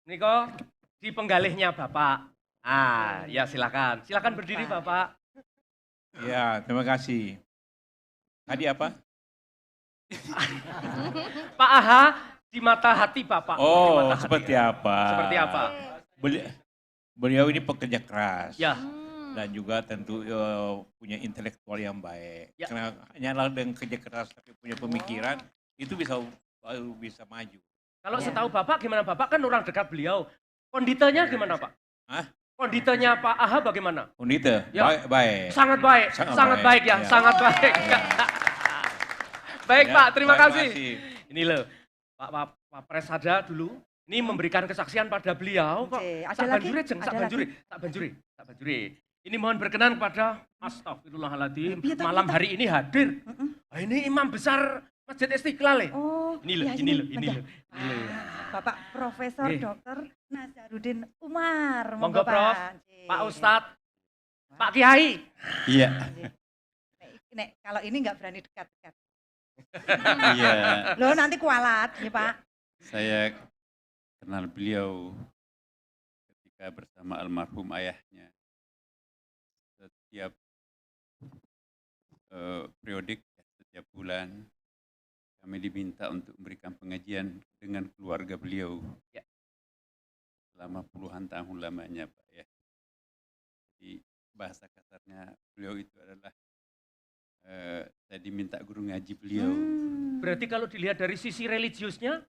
Niko di penggalihnya Bapak. Ah, ya silakan. Silakan berdiri Bapak. Ya, terima kasih. Tadi apa? Pak Aha di mata hati Bapak. Di Oh, mata hati. seperti apa? Seperti apa? Beliau ini pekerja keras. Ya. Dan juga tentu punya intelektual yang baik. Ya. Karena hanyalah dengan kerja keras tapi punya pemikiran, itu baru bisa maju. Kalau setahu Bapak gimana Bapak kan orang dekat beliau. Konditanya gimana Pak? Hah? Konditanya Pak Aha bagaimana? Kondite, Ya. baik. Sangat baik, sangat baik ya, sangat baik. Baik Ya, Pak, terima terima kasih. kasih. Ini loh, Pak Pres ada dulu. Ini memberikan kesaksian pada beliau kok. Oke, ada Sak lagi? banjuri, Jeng, sak Ada banjuri, sak banjuri. Ini mohon berkenan kepada Astagfirullahaladzim. Piye to, Malam piye to? hari ini hadir. Ah, ini imam besar Masjid Istiqlal. Oh, Ini loh, ya, ini loh, ini Bentar. loh. Ini loh. Bapak Profesor Nggih. Dr. Nazarudin Umar. Monggo Prof, Nggih. Pak Ustadz, Pak Kiai. Iya. Nek kalau ini nggak berani dekat-dekat. Iya, Loh nanti kualat, ya Pak. saya kenal beliau ketika bersama almarhum ayahnya. Setiap periodik, setiap bulan kami diminta untuk memberikan pengajian dengan keluarga beliau. Ya. Selama puluhan tahun lamanya Pak ya. Di bahasa kasarnya beliau itu adalah saya diminta guru ngaji beliau. Berarti kalau dilihat dari sisi religiusnya,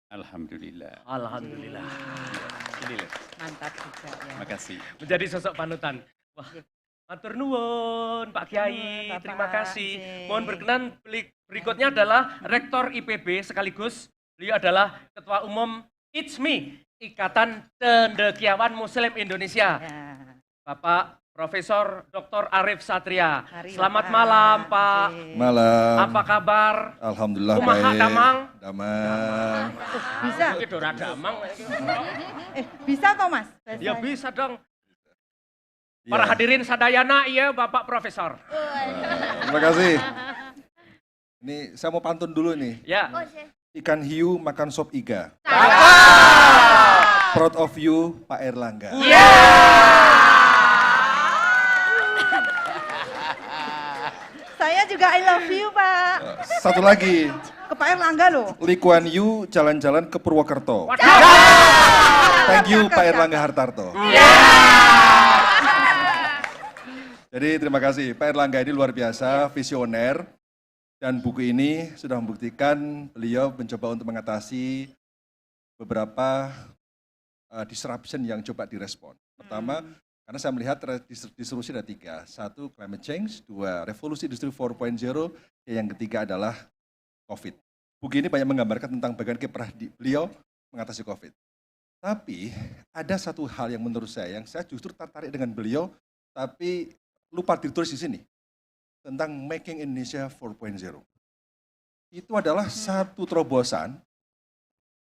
Alhamdulillah. alhamdulillah. Ini loh. Mantap juga ya. Terima kasih. Menjadi sosok panutan. Wah, matur nuwun Pak Kiai, Bapak. terima kasih. Nggih. Mohon berkenan berikutnya adalah Rektor IPB sekaligus beliau adalah Ketua Umum ICMI, Ikatan Cendekiawan Muslim Indonesia. Ya. Bapak Profesor Dr. Arif Satria. Mari, Selamat Bapak. malam Pak. Malam. Apa kabar? Alhamdulillah Kumaha baik. damang? Damang. Bisa. Itu ora damang. Bisa toh Mas? Bahasa Ya bisa dong. Ya. Para hadirin sadayana, iya Bapak Profesor. Terima kasih. Ini saya mau pantun dulu nih. Ya. Ikan hiu makan sop iga. Proud of you, Pak Erlangga. Saya juga I love you Pak. Satu lagi, Ke Pak Erlangga loh. Lee Kuan Yew jalan-jalan ke Purwokerto. Thank you Pak Erlangga Hartarto. Jadi terima kasih, Pak Erlangga ini luar biasa, visioner. Dan buku ini sudah membuktikan beliau mencoba untuk mengatasi beberapa disruption yang coba direspon. Pertama, karena saya melihat disrupsi ada 3. 1, climate change. 2, revolusi industri 4.0. Yang ketiga adalah COVID. Buku ini banyak menggambarkan tentang bagaimana kiprah beliau mengatasi COVID. Tapi ada satu hal yang menurut saya, yang saya justru tertarik dengan beliau, tapi lupa ditulis di sini. Tentang Making Indonesia 4.0. Itu adalah satu terobosan.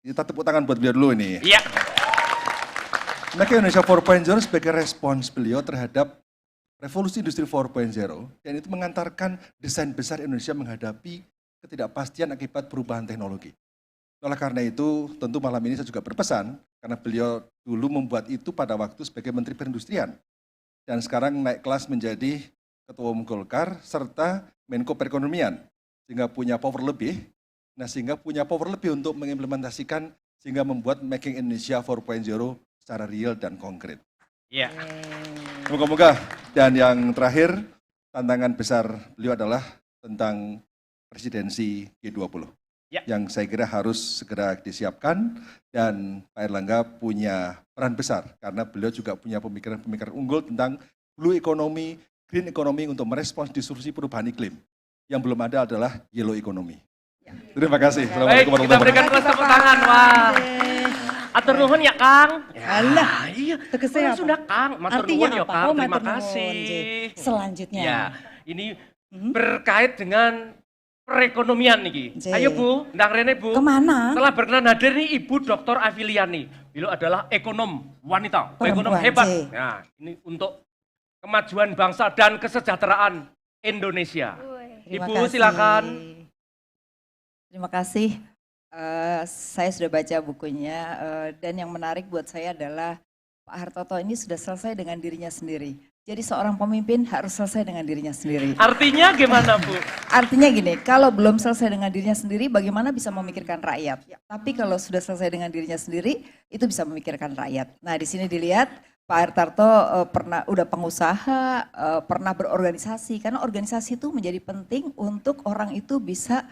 Kita tepuk tangan buat beliau dulu ini. Iya. Making Indonesia 4.0 sebagai respons beliau terhadap revolusi industri 4.0. Dan itu mengantarkan desain besar Indonesia menghadapi ketidakpastian akibat perubahan teknologi. Oleh karena itu, tentu malam ini saya juga berpesan, karena beliau dulu membuat itu pada waktu sebagai Menteri Perindustrian. Dan sekarang naik kelas menjadi Ketua Umum Golkar, serta Menko Perekonomian. Sehingga punya power lebih, sehingga punya power lebih untuk mengimplementasikan, sehingga membuat Making Indonesia 4.0 secara real dan konkret. Iya. Moga-moga. Dan yang terakhir, tantangan besar beliau adalah tentang presidensi G20. Yang saya kira harus segera disiapkan, dan Pak Airlangga punya peran besar karena beliau juga punya pemikiran-pemikiran unggul tentang blue economy, green economy untuk merespons disrupsi perubahan iklim. Yang belum ada adalah yellow economy. Terima kasih. Baik, kita berikan tepuk tangan. Wah. Atur nuhun ya Kang. Alah, iya. Tegesnya apa? Sudah Kang, matur Artinya nuhun ya apa? Kang. Oh, Terima matur nuhun, kasih. J. Selanjutnya. Ya, ini berkait dengan perekonomian nih. J. Ayo Bu, ndang rene Bu. Kemana? Telah berkenan hadir nih Ibu Dr. Afiliani. Beliau adalah ekonom wanita, ekonom Perempuan, hebat. J. Nah, ini untuk kemajuan bangsa dan kesejahteraan Indonesia. Terima Ibu kasih. silakan. Terima kasih. Saya sudah baca bukunya dan yang menarik buat saya adalah Pak Hartoto ini sudah selesai dengan dirinya sendiri. Jadi seorang pemimpin harus selesai dengan dirinya sendiri. Artinya gimana Bu? Artinya gini, kalau belum selesai dengan dirinya sendiri, bagaimana bisa memikirkan rakyat? Tapi kalau sudah selesai dengan dirinya sendiri, itu bisa memikirkan rakyat. Nah di sini dilihat Pak Hartarto pernah udah pengusaha, pernah berorganisasi, karena organisasi itu menjadi penting untuk orang itu bisa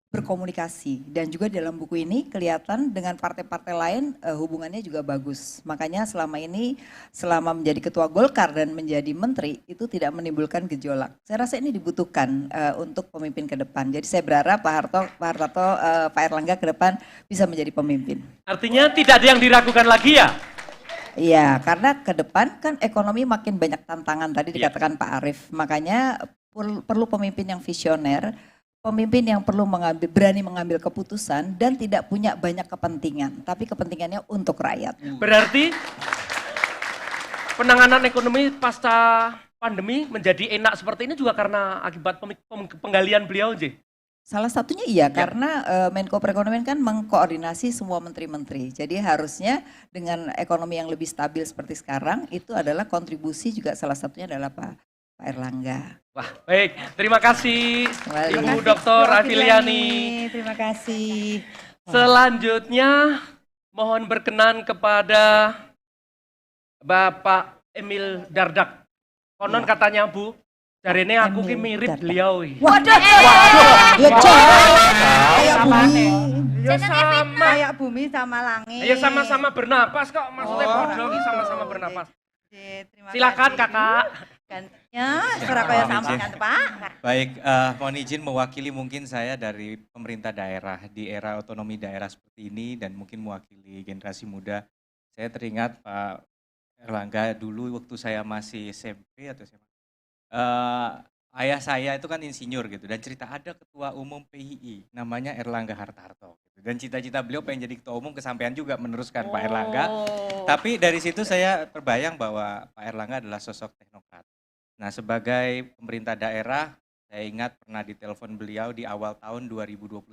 berkomunikasi. Dan juga dalam buku ini kelihatan dengan partai-partai lain hubungannya juga bagus. Makanya selama ini, selama menjadi ketua Golkar dan menjadi menteri, itu tidak menimbulkan gejolak. Saya rasa ini dibutuhkan untuk pemimpin ke depan. Jadi saya berharap Pak Hartarto, Pak Airlangga ke depan bisa menjadi pemimpin. Artinya tidak ada yang diragukan lagi ya? Iya, karena ke depan kan ekonomi makin banyak tantangan, tadi dikatakan Pak Arief. Makanya perlu pemimpin yang visioner, pemimpin yang perlu berani mengambil keputusan dan tidak punya banyak kepentingan, tapi kepentingannya untuk rakyat. Berarti penanganan ekonomi pasca pandemi menjadi enak seperti ini juga karena akibat penggalian beliau, J? Salah satunya iya, karena Menko Perekonomian kan mengkoordinasi semua menteri-menteri. Jadi harusnya dengan ekonomi yang lebih stabil seperti sekarang, itu adalah kontribusi juga salah satunya adalah Pak Airlangga. Wah, baik. Terima kasih Ibu kasih, Dr. Bu Afiliani. Terima kasih. Selanjutnya mohon berkenan kepada Bapak Emil Dardak. Konon katanya Bu, jarene aku ki mirip beliau. Waduh. Kayak bumi. Ya sama. Kayak bumi sama langit. Ya sama-sama bernapas kok. Maksudnya bodoh ki sama-sama bernapas. Silakan Kakak. Ya, Surabaya sampaikan Pak. Baik, mohon izin mewakili mungkin saya dari pemerintah daerah di era otonomi daerah seperti ini dan mungkin mewakili generasi muda. Saya teringat Pak Airlangga dulu waktu saya masih SMP atau SMA. Ayah saya itu kan insinyur gitu dan cerita ada ketua umum PII namanya Airlangga Hartarto. Gitu. Dan cita-cita beliau pengen jadi ketua umum kesampaian juga meneruskan Pak Airlangga. Tapi dari situ saya terbayang bahwa Pak Airlangga adalah sosok teknokrat. Nah sebagai pemerintah daerah, saya ingat pernah ditelepon beliau di awal tahun 2021,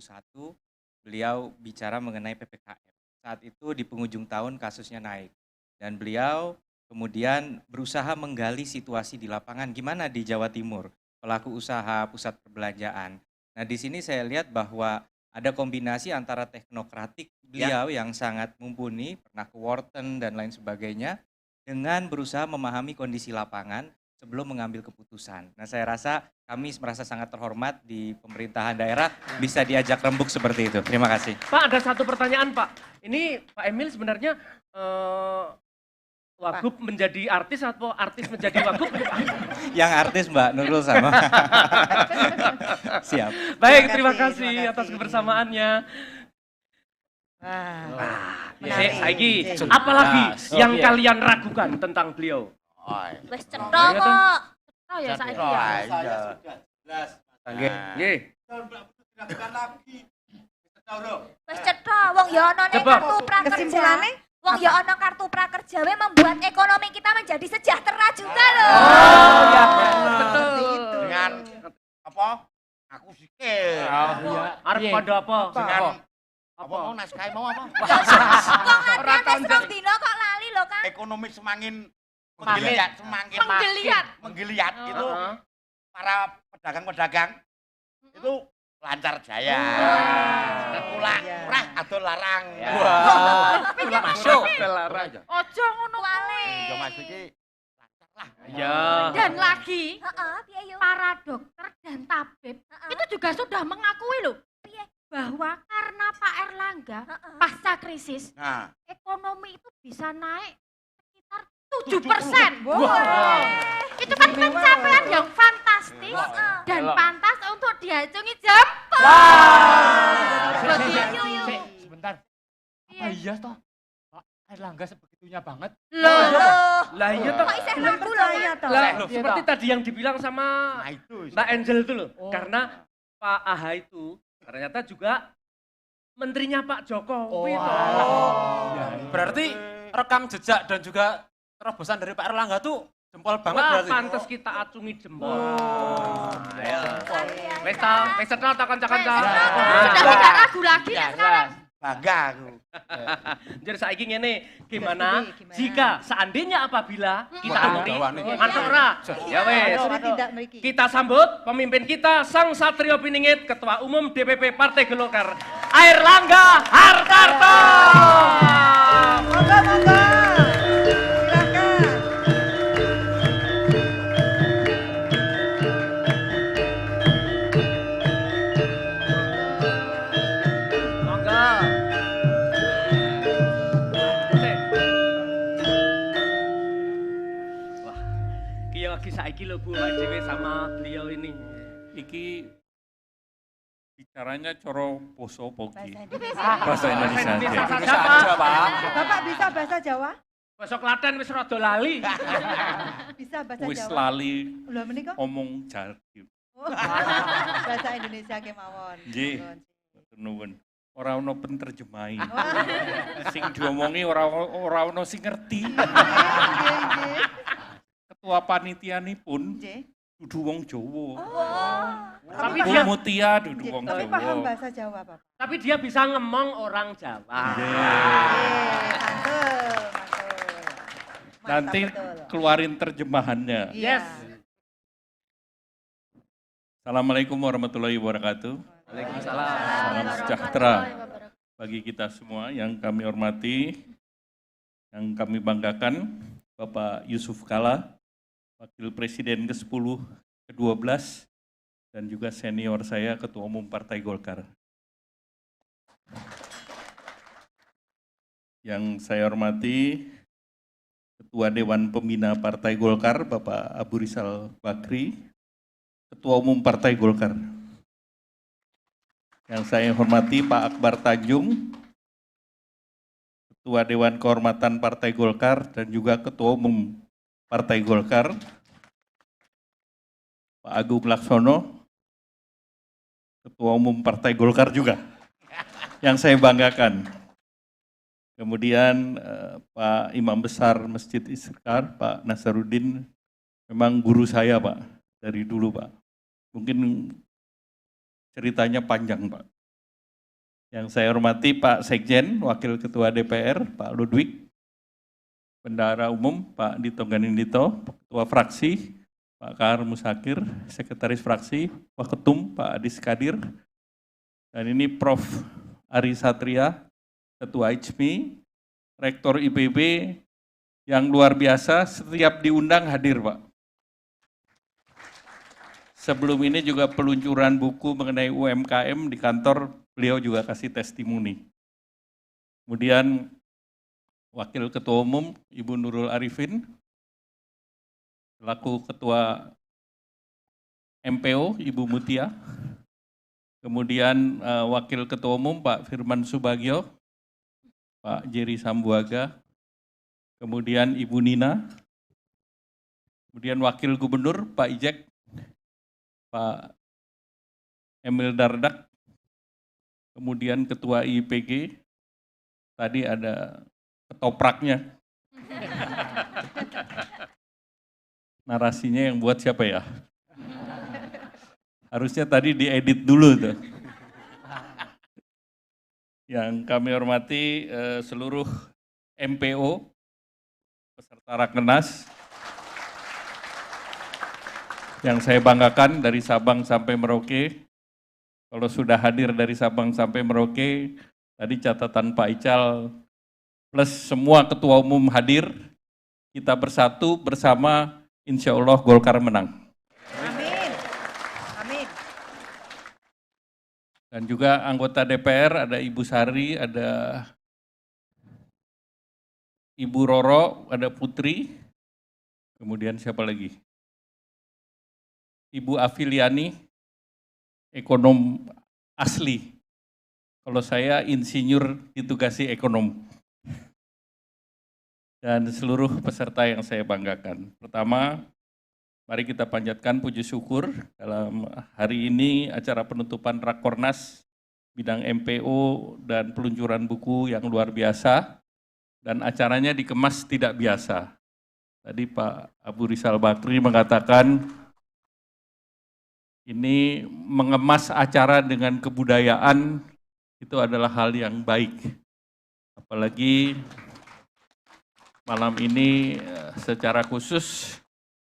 beliau bicara mengenai PPKM. Saat itu di penghujung tahun kasusnya naik. Dan beliau kemudian berusaha menggali situasi di lapangan, gimana di Jawa Timur, pelaku usaha, pusat perbelanjaan. Nah di sini saya lihat bahwa ada kombinasi antara teknokratik beliau yang sangat mumpuni, pernah ke Wharton dan lain sebagainya, dengan berusaha memahami kondisi lapangan, sebelum mengambil keputusan. Nah saya rasa kami merasa sangat terhormat di pemerintahan daerah bisa diajak rembuk seperti itu. Terima kasih. Pak ada satu pertanyaan Pak. Ini Pak Emil sebenarnya Wagub menjadi artis atau artis menjadi Wagub? Yang artis Mbak Nurul sama. Siap. Baik terima kasih atas kebersamaannya. Saiki, apalagi yang kalian ragukan tentang beliau? Wes cetha kok. Cetha ya saiki ya. Nggih. Wes cetha wong ya ana ning kartu prakerja. Kesimpulannya? Wong ya ana kartu prakerja we membuat ekonomi kita menjadi sejahtera juga loh. Oh, ya betul. Dengan apa? Aku sikil. Arep kondo apa? Dengan Apa? mau naskah mau apa? Ora tau dino kok lali lho, Kang. Ekonomi semakin Menggeliat. menggeliat itu para pedagang-pedagang itu lancar jaya. Kula murah atau larang. Masuk. Ojo ngono wae. Yo Mas iki lancar lah. Iya. Dan lagi, Piye yo? para dokter dan tabib itu juga sudah mengakui loh bahwa karena Pak Erlangga pasca krisis Nah, ekonomi itu bisa naik sekitar 7%. Itu kan pencapaian yang fantastis dan pantas untuk diacungi jempol. Sebentar. Apa iya toh? Pak Erlangga sebegitunya banget. Lah iya toh. Kok isih ngaku lho, ya toh? Lah, seperti tadi yang dibilang sama Mbak Angel itu loh. Karena Pak AH itu ternyata juga menterinya Pak Jokowi. Berarti rekam jejak dan juga terobosan dari Pak Erlangga tuh jempol banget Wah, berarti. pantes kita acungi jempol. Wes ta, wes setol ta kanca-kanca. Sudah tidak ragu lagi ya sekarang. bangga aku. Jadi saiki ngene, gimana jika seandainya apabila kita amuni mantep ora? Ya wes. Kita sambut pemimpin kita Sang Satrio Piningit, Ketua Umum DPP Partai Golkar, Airlangga Hartarto. Monggo, monggo. Saiki lho Bu, Pak Dewi sama beliau ini. Iki bicaranya coro poso pogi. Bahasa Indonesia aja, Pak. Bapak bisa bahasa Jawa? Bahasa Klaten wis rada lali. Bisa bahasa Jawa? Wis lali Lho menika? omong jargon. Bahasa Indonesia kemawon. Nggih. Nuwun. Ora ono penterjemahi. Sing diomongi ora ono sing ngerti. Ketua panitianipun dudu wong Jawa. Tapi dia Mutia dudu wong Tapi Jawa. paham bahasa Jawa, Pak. Tapi dia bisa ngemong orang Jawa. Nanti keluarin terjemahannya. Yes. Assalamualaikum warahmatullahi wabarakatuh. Waalaikumsalam. Salam sejahtera bagi kita semua yang kami hormati, yang kami banggakan, Bapak Yusuf Kalla, Wakil Presiden ke-10, ke-12, dan juga senior saya, Ketua Umum Partai Golkar. Yang saya hormati, Ketua Dewan Pembina Partai Golkar, Bapak Abu Rizal Bakri, Ketua Umum Partai Golkar. Yang saya hormati Pak Akbar Tanjung, Ketua Dewan Kehormatan Partai Golkar dan juga Ketua Umum Partai Golkar, Pak Agung Laksono, Ketua Umum Partai Golkar juga, yang saya banggakan. Kemudian Pak Imam Besar Masjid Istiqlal, Pak Nasaruddin, memang guru saya Pak, dari dulu Pak. Mungkin ceritanya panjang Pak. Yang saya hormati Pak Sekjen, Wakil Ketua DPR, Pak Ludwig, Bendahara Umum, Pak Dito Ganindito, Ketua Fraksi, Pak Kahar Musakir, Sekretaris Fraksi, Pak Ketum, Pak Adis Kadir, dan ini Prof. Ari Satria, Ketua ICMI, Rektor IPB, yang luar biasa, setiap diundang hadir Pak. Sebelum ini juga peluncuran buku mengenai UMKM di kantor, beliau juga kasih testimoni. Kemudian Wakil Ketua Umum Ibu Nurul Arifin, selaku Ketua MPO Ibu Mutia, kemudian Wakil Ketua Umum Pak Firman Subagio, Pak Jerry Sambuaga, kemudian Ibu Nina, kemudian Wakil Gubernur Pak Ijek, Pak Emil Dardak, kemudian Ketua IPG, tadi ada ketopraknya. Narasinya yang buat siapa ya? Harusnya tadi diedit dulu tuh. Yang kami hormati seluruh MPO, peserta Rakernas, yang saya banggakan dari Sabang sampai Merauke. Kalau sudah hadir dari Sabang sampai Merauke, tadi catatan Pak Ical, plus semua ketua umum hadir, kita bersatu bersama, insya Allah Golkar menang. Amin. Amin. Dan juga anggota DPR, ada Ibu Sari, ada Ibu Roro, ada Putri, kemudian siapa lagi? Ibu Afiliani, ekonom asli. Kalau saya insinyur ditugasi ekonom. Dan seluruh peserta yang saya banggakan. Pertama, mari kita panjatkan puji syukur dalam hari ini acara penutupan Rakornas bidang MPO dan peluncuran buku yang luar biasa. Dan acaranya dikemas tidak biasa. Tadi Pak Abu Rizal Bakri mengatakan ini mengemas acara dengan kebudayaan itu adalah hal yang baik. Apalagi malam ini secara khusus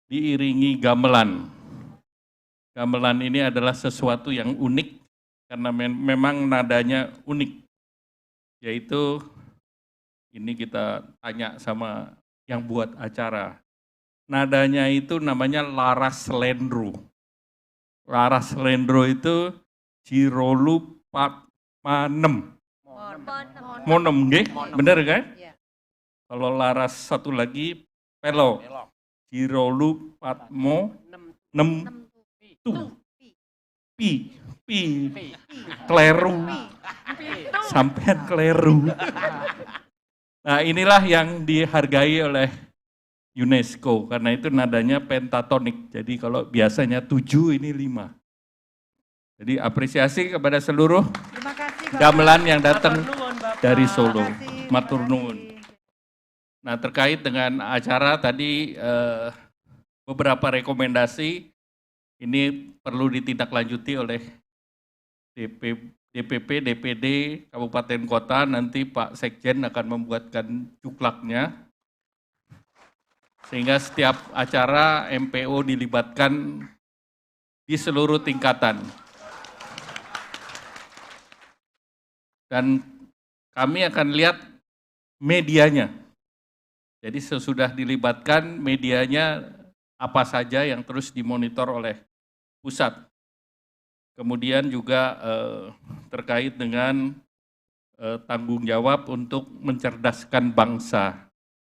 diiringi gamelan. Gamelan ini adalah sesuatu yang unik karena memang nadanya unik. Yaitu ini kita tanya sama yang buat acara. Nadanya itu namanya Laras Lendro. Laras Lendro itu Jirolu Panem. Monem, nggih? Bener kan? Kalau laras satu lagi Pelo. Jirolu Patmo Nem Tu. Pi. Kleru. Sampean kleru. Nah, inilah yang dihargai oleh UNESCO, karena itu nadanya pentatonik. Jadi kalau biasanya 7, ini 5. Jadi apresiasi kepada seluruh gamelan yang datang dari Solo. Matur nuwun. Nah, terkait dengan acara tadi beberapa rekomendasi ini perlu ditindaklanjuti oleh DPP, DPD, Kabupaten Kota. Nanti Pak Sekjen akan membuatkan cuklaknya. Sehingga setiap acara MPO dilibatkan di seluruh tingkatan. Dan kami akan lihat medianya. Jadi sesudah dilibatkan medianya apa saja yang terus dimonitor oleh pusat. Kemudian juga terkait dengan tanggung jawab untuk mencerdaskan bangsa.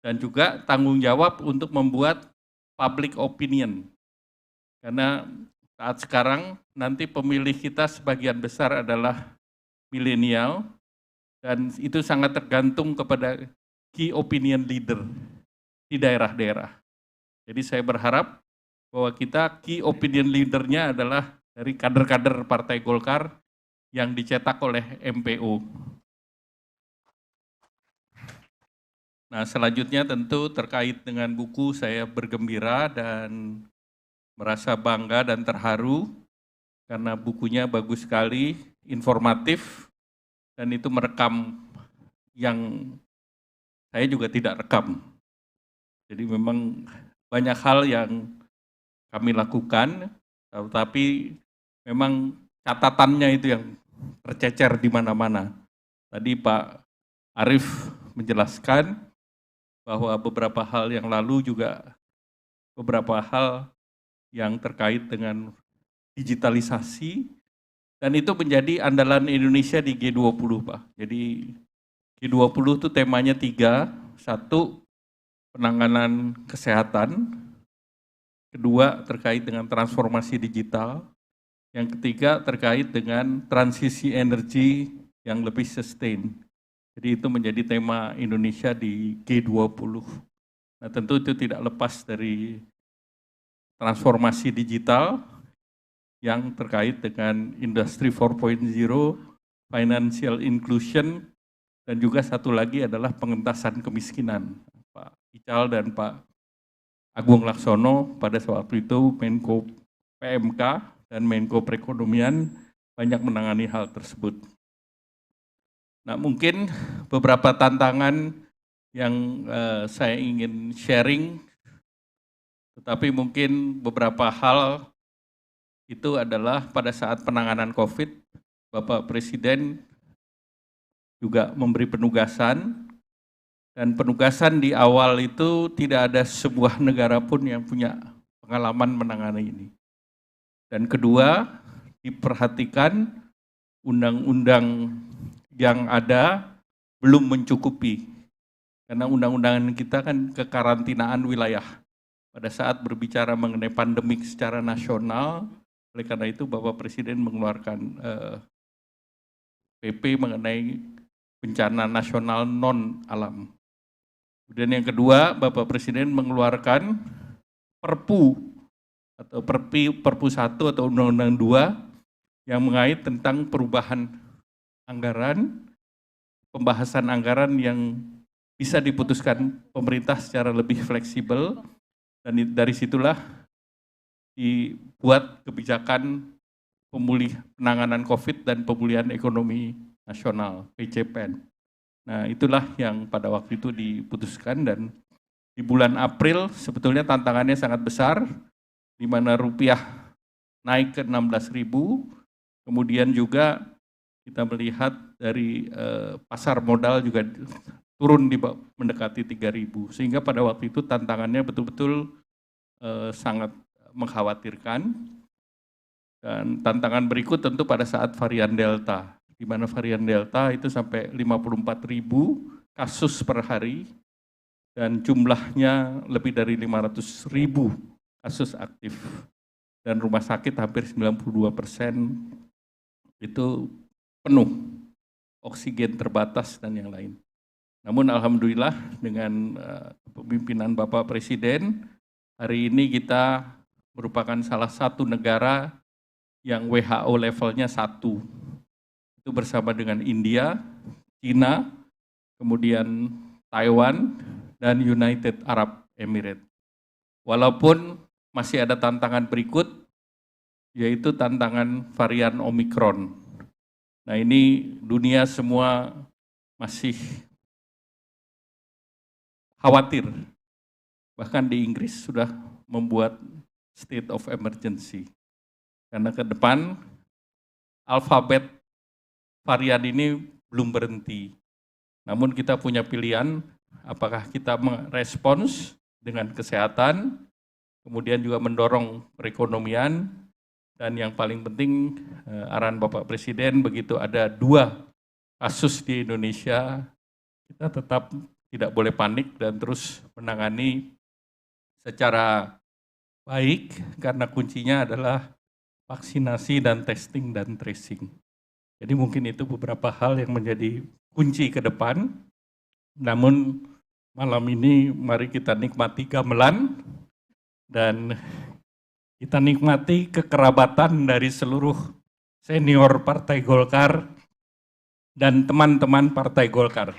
Dan juga tanggung jawab untuk membuat public opinion. Karena saat sekarang nanti pemilih kita sebagian besar adalah milenial, dan itu sangat tergantung kepada key opinion leader di daerah-daerah. Jadi saya berharap bahwa kita key opinion leadernya adalah dari kader-kader Partai Golkar yang dicetak oleh MPO. Nah, selanjutnya tentu terkait dengan buku, saya bergembira dan merasa bangga dan terharu karena bukunya bagus sekali, informatif, dan itu merekam yang saya juga tidak rekam. Jadi memang banyak hal yang kami lakukan, tetapi memang catatannya itu yang tercecer di mana-mana. Tadi Pak Arief menjelaskan bahwa beberapa hal yang lalu juga beberapa hal yang terkait dengan digitalisasi, dan itu menjadi andalan Indonesia di G20, Pak. Jadi G20 itu temanya 3, 1 penanganan kesehatan, kedua terkait dengan transformasi digital, yang ketiga terkait dengan transisi energi yang lebih sustain. Jadi itu menjadi tema Indonesia di G20. Nah, tentu itu tidak lepas dari transformasi digital yang terkait dengan Industri 4.0, financial inclusion, dan juga satu lagi adalah pengentasan kemiskinan. Pak Ical dan Pak Agung Laksono pada waktu itu Menko PMK dan Menko Perekonomian banyak menangani hal tersebut. Nah, mungkin beberapa tantangan yang saya ingin sharing, tetapi mungkin beberapa hal itu adalah pada saat penanganan COVID, Bapak Presiden juga memberi penugasan, dan penugasan di awal itu tidak ada sebuah negara pun yang punya pengalaman menangani ini. Dan kedua, diperhatikan undang-undang yang ada belum mencukupi. Karena undang-undangan kita kan kekarantinaan wilayah. Pada saat berbicara mengenai pandemik secara nasional, oleh karena itu Bapak Presiden mengeluarkan PP mengenai bencana nasional non-alam. Kemudian yang kedua, Bapak Presiden mengeluarkan Perpu atau Perpu 1 atau Undang-Undang 2 yang mengait tentang perubahan anggaran, pembahasan anggaran yang bisa diputuskan pemerintah secara lebih fleksibel, dan dari situlah dibuat kebijakan penanganan COVID dan pemulihan ekonomi nasional, PCPN. Nah, itulah yang pada waktu itu diputuskan, dan di bulan April sebetulnya tantangannya sangat besar, di mana rupiah naik ke 16.000, kemudian juga kita melihat dari pasar modal juga turun mendekati 3.000, sehingga pada waktu itu tantangannya betul-betul sangat mengkhawatirkan. Dan tantangan berikut tentu pada saat varian Delta, di mana varian Delta itu sampai 54.000 kasus per hari, dan jumlahnya lebih dari 500.000 kasus aktif, dan rumah sakit hampir 92% itu penuh, oksigen terbatas dan yang lain. Namun alhamdulillah dengan kepemimpinan Bapak Presiden, hari ini kita merupakan salah satu negara yang WHO levelnya 1. Itu bersama dengan India, China, kemudian Taiwan, dan United Arab Emirates. Walaupun masih ada tantangan berikut, yaitu tantangan varian Omikron. Nah, ini dunia semua masih khawatir. Bahkan di Inggris sudah membuat state of emergency. Karena ke depan alfabet varian ini belum berhenti. Namun kita punya pilihan, apakah kita merespons dengan kesehatan, kemudian juga mendorong perekonomian, dan yang paling penting arahan Bapak Presiden, begitu ada 2 kasus di Indonesia, kita tetap tidak boleh panik dan terus menangani secara baik, karena kuncinya adalah vaksinasi dan testing dan tracing. Jadi mungkin itu beberapa hal yang menjadi kunci ke depan. Namun malam ini mari kita nikmati gamelan dan kita nikmati kekerabatan dari seluruh senior Partai Golkar dan teman-teman Partai Golkar.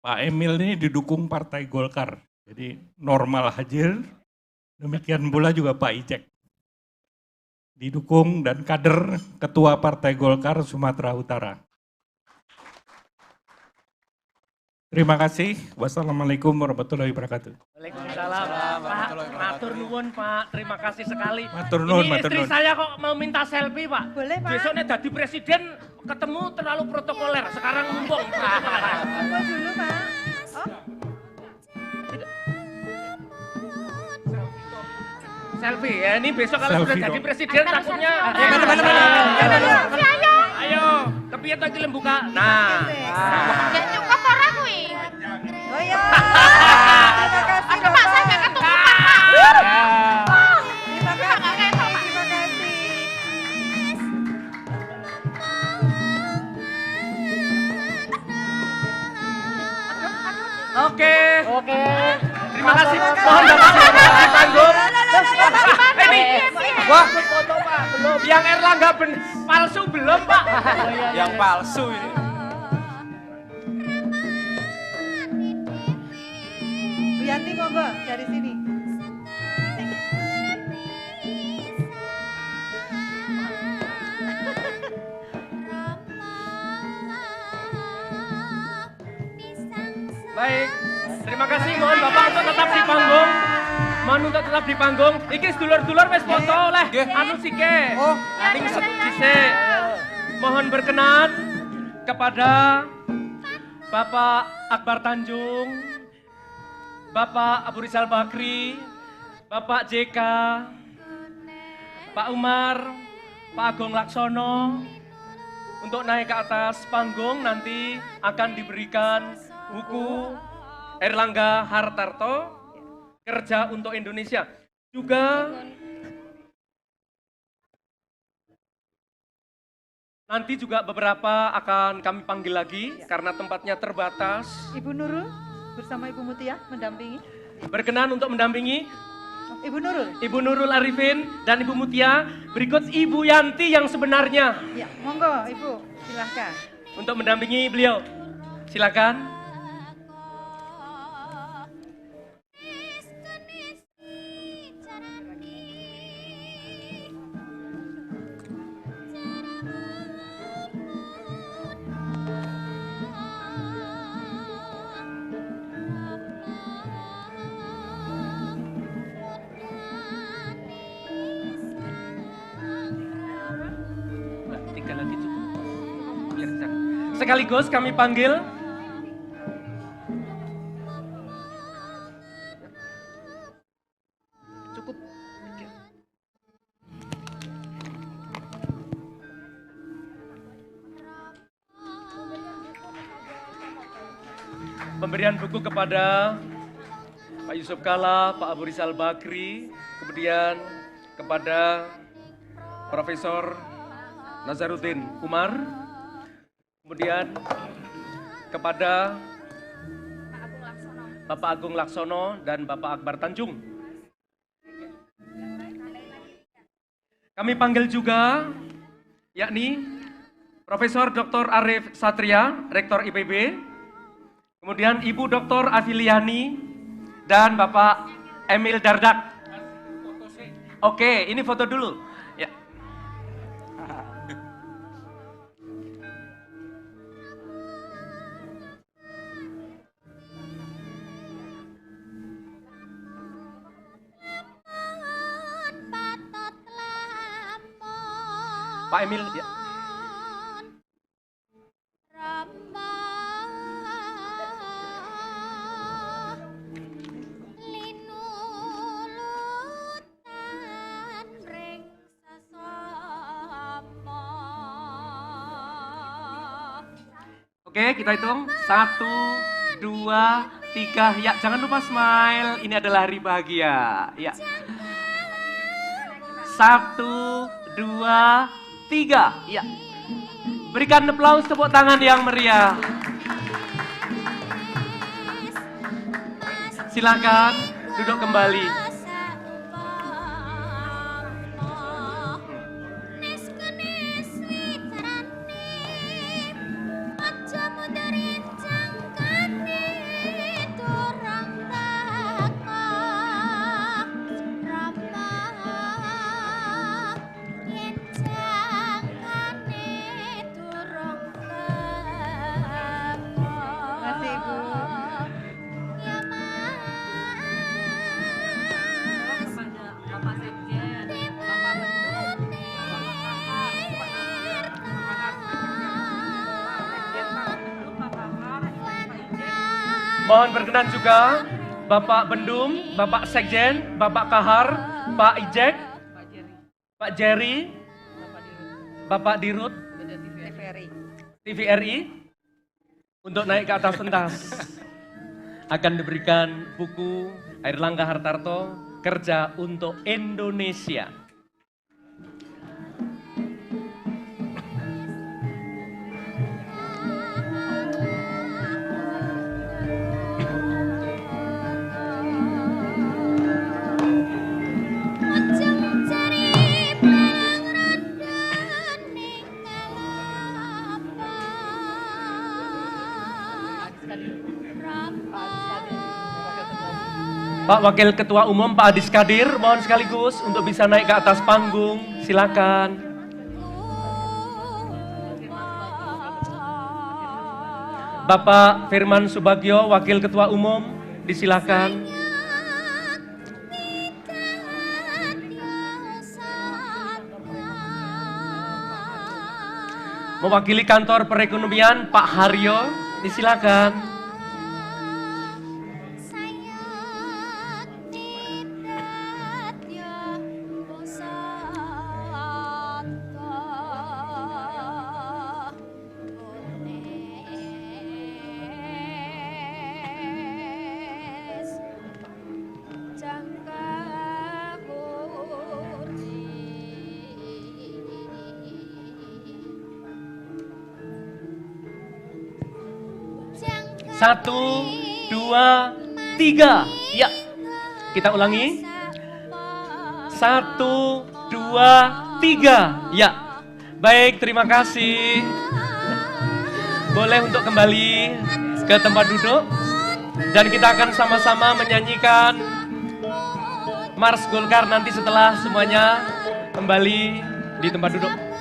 Pak Emil ini didukung Partai Golkar, jadi normal hadir, demikian pula juga Pak Icek. Didukung dan kader Ketua Partai Golkar Sumatera Utara. Terima kasih. Wassalamualaikum warahmatullahi wabarakatuh. Waalaikumsalam. Pak, matur nuwun Pak, terima kasih sekali. Matur nuwun, Ini matur istri nuwun. saya kok mau minta selfie Pak. Boleh Pak. Besoknya jadi presiden ketemu terlalu protokoler, sekarang mumpung protokoler. Tunggu dulu Pak. Oh. Selfie ya, ini besok kalau Selfie sudah jadi dong. presiden takutnya. Ayo, kepiye to iki lembuka. Nah. Ya cukup ora kuwi. Oh ya. Terima kasih. Aduh Pak, saya nggak ketutup Pak. Terima kasih. Terima kasih. Oke. Terima kasih. Mohon Bapak di panggung. Ini. Wah, foto Pak, belum. Yang Erlangga palsu belum, Pak. Yang palsu ini. Bu Yanti monggo dari sini. Baik, terima kasih. Mohon Bapak untuk tetap di panggung. Mohon untuk tetap di panggung. Iki sedulur-dulur wis foto oleh anu sike. Oh, ning dhisik. Mohon berkenan kepada Bapak Akbar Tanjung, Bapak Abu Rizal Bakri, Bapak JK, Pak Umar, Pak Agung Laksono, untuk naik ke atas panggung nanti akan diberikan buku Erlangga Hartarto, Kerja untuk Indonesia. Juga nanti juga beberapa akan kami panggil lagi karena tempatnya terbatas. Ibu Nurul bersama Ibu Mutia mendampingi. Berkenan untuk mendampingi Ibu Nurul. Ibu Nurul Arifin dan Ibu Mutia. Berikut Ibu Yanti yang sebenarnya. Ya, monggo Ibu, silahkan. Untuk mendampingi beliau. Silakan. Sekaligus kami panggil cukup pemberian buku kepada Pak Yusuf Kalla, Pak Abu Rizal Bakri, kemudian kepada Profesor Nazaruddin Umar, kemudian kepada Bapak Agung Laksono dan Bapak Akbar Tanjung. Kami panggil juga yakni Profesor Dr. Arif Satria, Rektor IPB, kemudian Ibu Dr. Afiliani dan Bapak Emil Dardak. Oke, ini foto dulu. Ya. Pak Emil, ya. Oke, kita hitung. 1, 2, 3. Ya, jangan lupa smile. Ini adalah hari bahagia. Ya. 1, 2, 3. Ya. Berikan aplaus, tepuk tangan yang meriah. Silakan duduk kembali. Mohon berkenan juga Bapak Bendum, Bapak Sekjen, Bapak Kahar, Pak Ijek, Pak Jerry, Bapak Dirut, TVRI, untuk naik ke atas pentas. Akan diberikan buku Erlangga Hartarto, Kerja untuk Indonesia. Pak Wakil Ketua Umum Pak Adis Kadir, mohon sekaligus untuk bisa naik ke atas panggung, silakan. Bapak Firman Subagio, Wakil Ketua Umum, disilakan. Mewakili Kantor Perekonomian, Pak Haryo, disilakan. Satu, dua, tiga. Ya, kita ulangi. Satu, dua, tiga. Ya, baik, terima kasih. Boleh untuk kembali ke tempat duduk. Dan kita akan sama-sama menyanyikan Mars Golkar nanti setelah semuanya kembali di tempat duduk.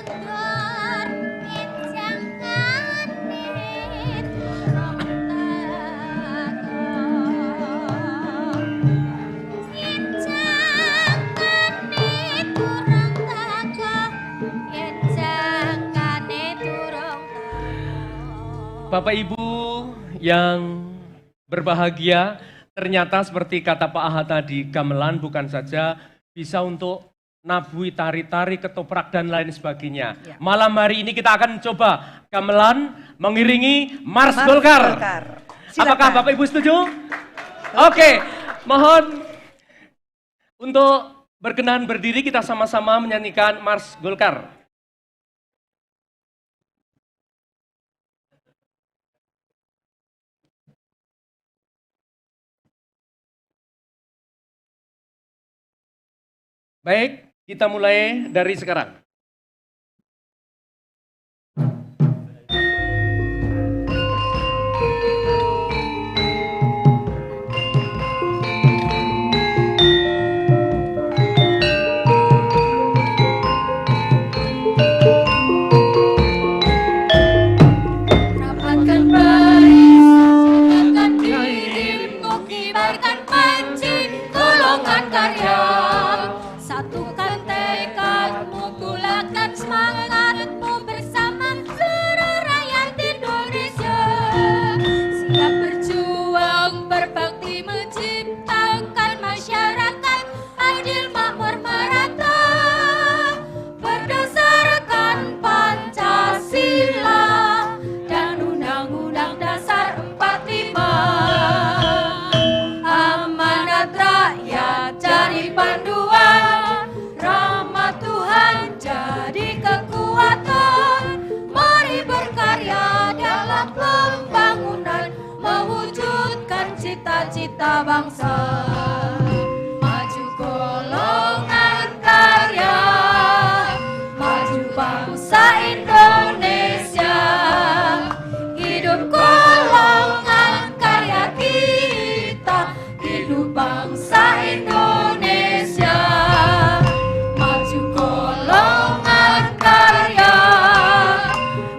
Bapak Ibu yang berbahagia, ternyata seperti kata Pak Aha tadi, gamelan bukan saja bisa untuk nabui, tari-tari, ketoprak, dan lain sebagainya. Ya. Malam hari ini kita akan coba gamelan mengiringi Mars Golkar. Apakah Bapak Ibu setuju? Oke, mohon untuk berkenan berdiri kita sama-sama menyanyikan Mars Golkar. Baik, kita mulai dari sekarang. Rapatkan barisan, satukan dirimu, kibarkan panci, golongan karya. Satukan tekadmu, gulakan semangatmu bersama seluruh rakyat Indonesia. Siap berjuang, berbakti menciptakan masyarakat adil, makmur, merata. Berdasarkan Pancasila dan Undang-Undang Dasar 45. Amanat rakyat jadi panduan, rahmat Tuhan jadi kekuatan. Mari berkarya dalam pembangunan, mewujudkan cita-cita bangsa. Maju golongan karya, maju bangsa Indonesia. Hidup golongan karya kita, hidup bangsa Indonesia. Maju golongan karya,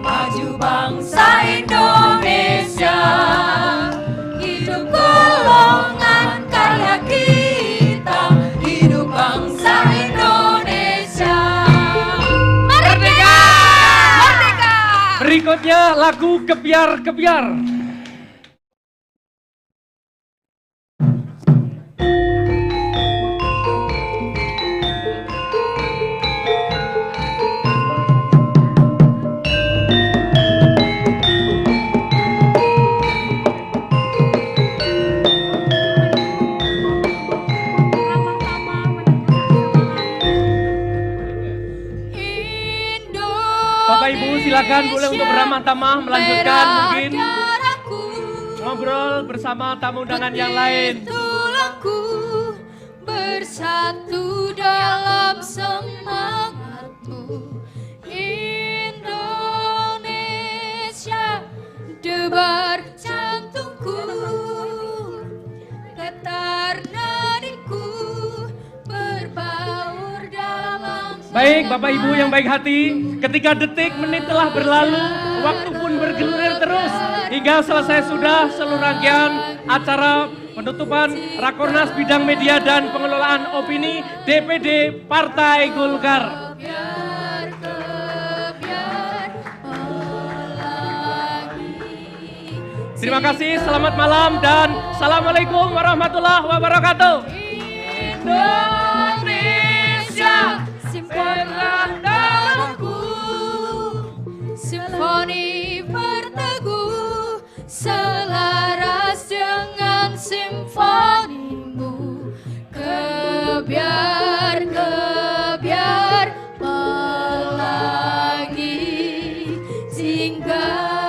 maju bangsa Indonesia. Hidup golongan karya kita, hidup bangsa Indonesia. Merdeka! Merdeka! Berikutnya lagu Kebiar-Kebiar. Bapak Ibu silakan boleh untuk beramah tamah melanjutkan mungkin ngobrol bersama tamu undangan yang lain. Tulangku bersatu dalam semangatmu. Indonesia, debar jantungku, getar nadiku, berbaur dalam. Baik Bapak Ibu yang baik hati, ketika detik menit telah berlalu waktu pun bergulir terus hingga selesai sudah seluruh rangkaian acara penutupan Rakornas Bidang Media dan Pengelolaan Opini DPD Partai Golkar. Terima kasih, selamat malam dan Assalamualaikum warahmatullahi wabarakatuh. Indonesia, simpanlah dalamku, simfoni berteguh, selaras dengan simfonimu, kebiar pelangi singgah.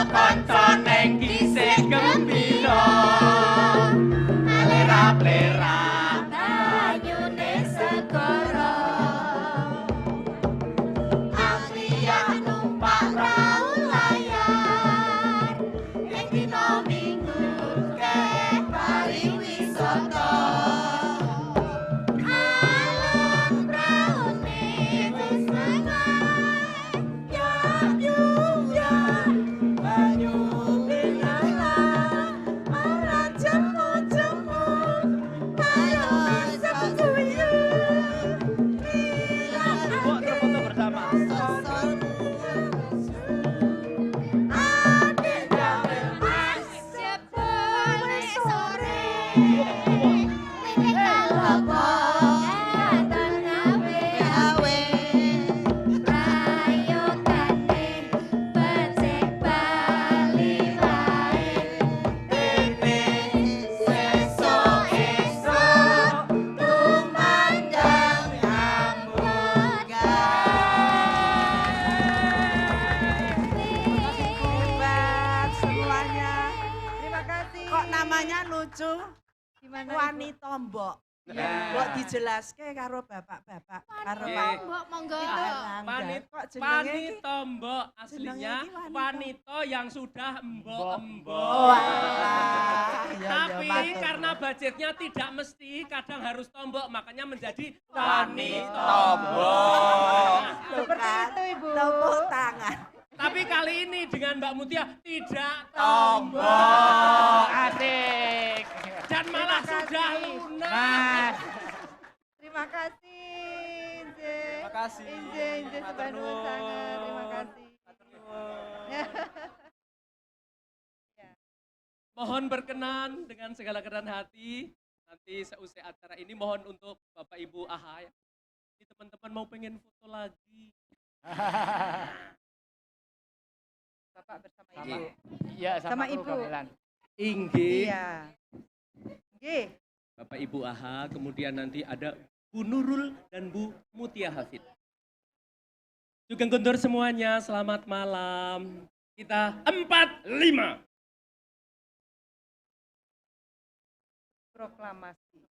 kanca ning kisih gembira alera-plera banyune segara Afriah numpak prau layar ing dina minggu keh pariwisata alam praune wis mengae yap banyu pinala ora jemu-jemu ayo sebuyu foto bersama. Semuanya. Terima kasih. Kok namanya lucu? Gimana, Wani Tombok. Kok dijelaske karo bapak-bapak, karo Pak. Monggo. Kok jenenge iki? Tombok aslinya wanita yang sudah embok-embok. Tapi karena budgetnya tidak mesti, kadang harus tombok, makanya menjadi wanita tombok. Seperti itu, Ibu. Tepuk tangan. Tapi kali ini dengan Mbak Mutia tidak tombok. Asik. Dan malah sudah lunas. Terima kasih, Inje. Terima kasih. Inje Subhanallah sangat. Terima kasih. Mohon berkenan dengan segala kerendahan hati. Nanti seusai acara ini mohon untuk Bapak Ibu AHA. Ini teman-teman mau pengen foto lagi. Bapak bersama Ibu. Iya, sama Ibu. Inggih. Iya. Nggih. Bapak Ibu AHA, kemudian nanti ada Bu Nurul dan Bu Mutia Hafid. Sugeng Guntur semuanya, selamat malam. Kita 45. Proklamasi.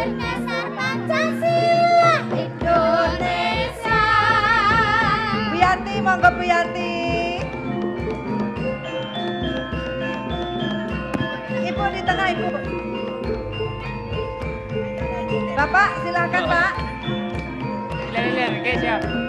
berdasar Pancasila Indonesia. Bu Yanti, monggo Bu Yanti. Ibu di tengah, Ibu. Bapak, silakan Pak. Oke, siap.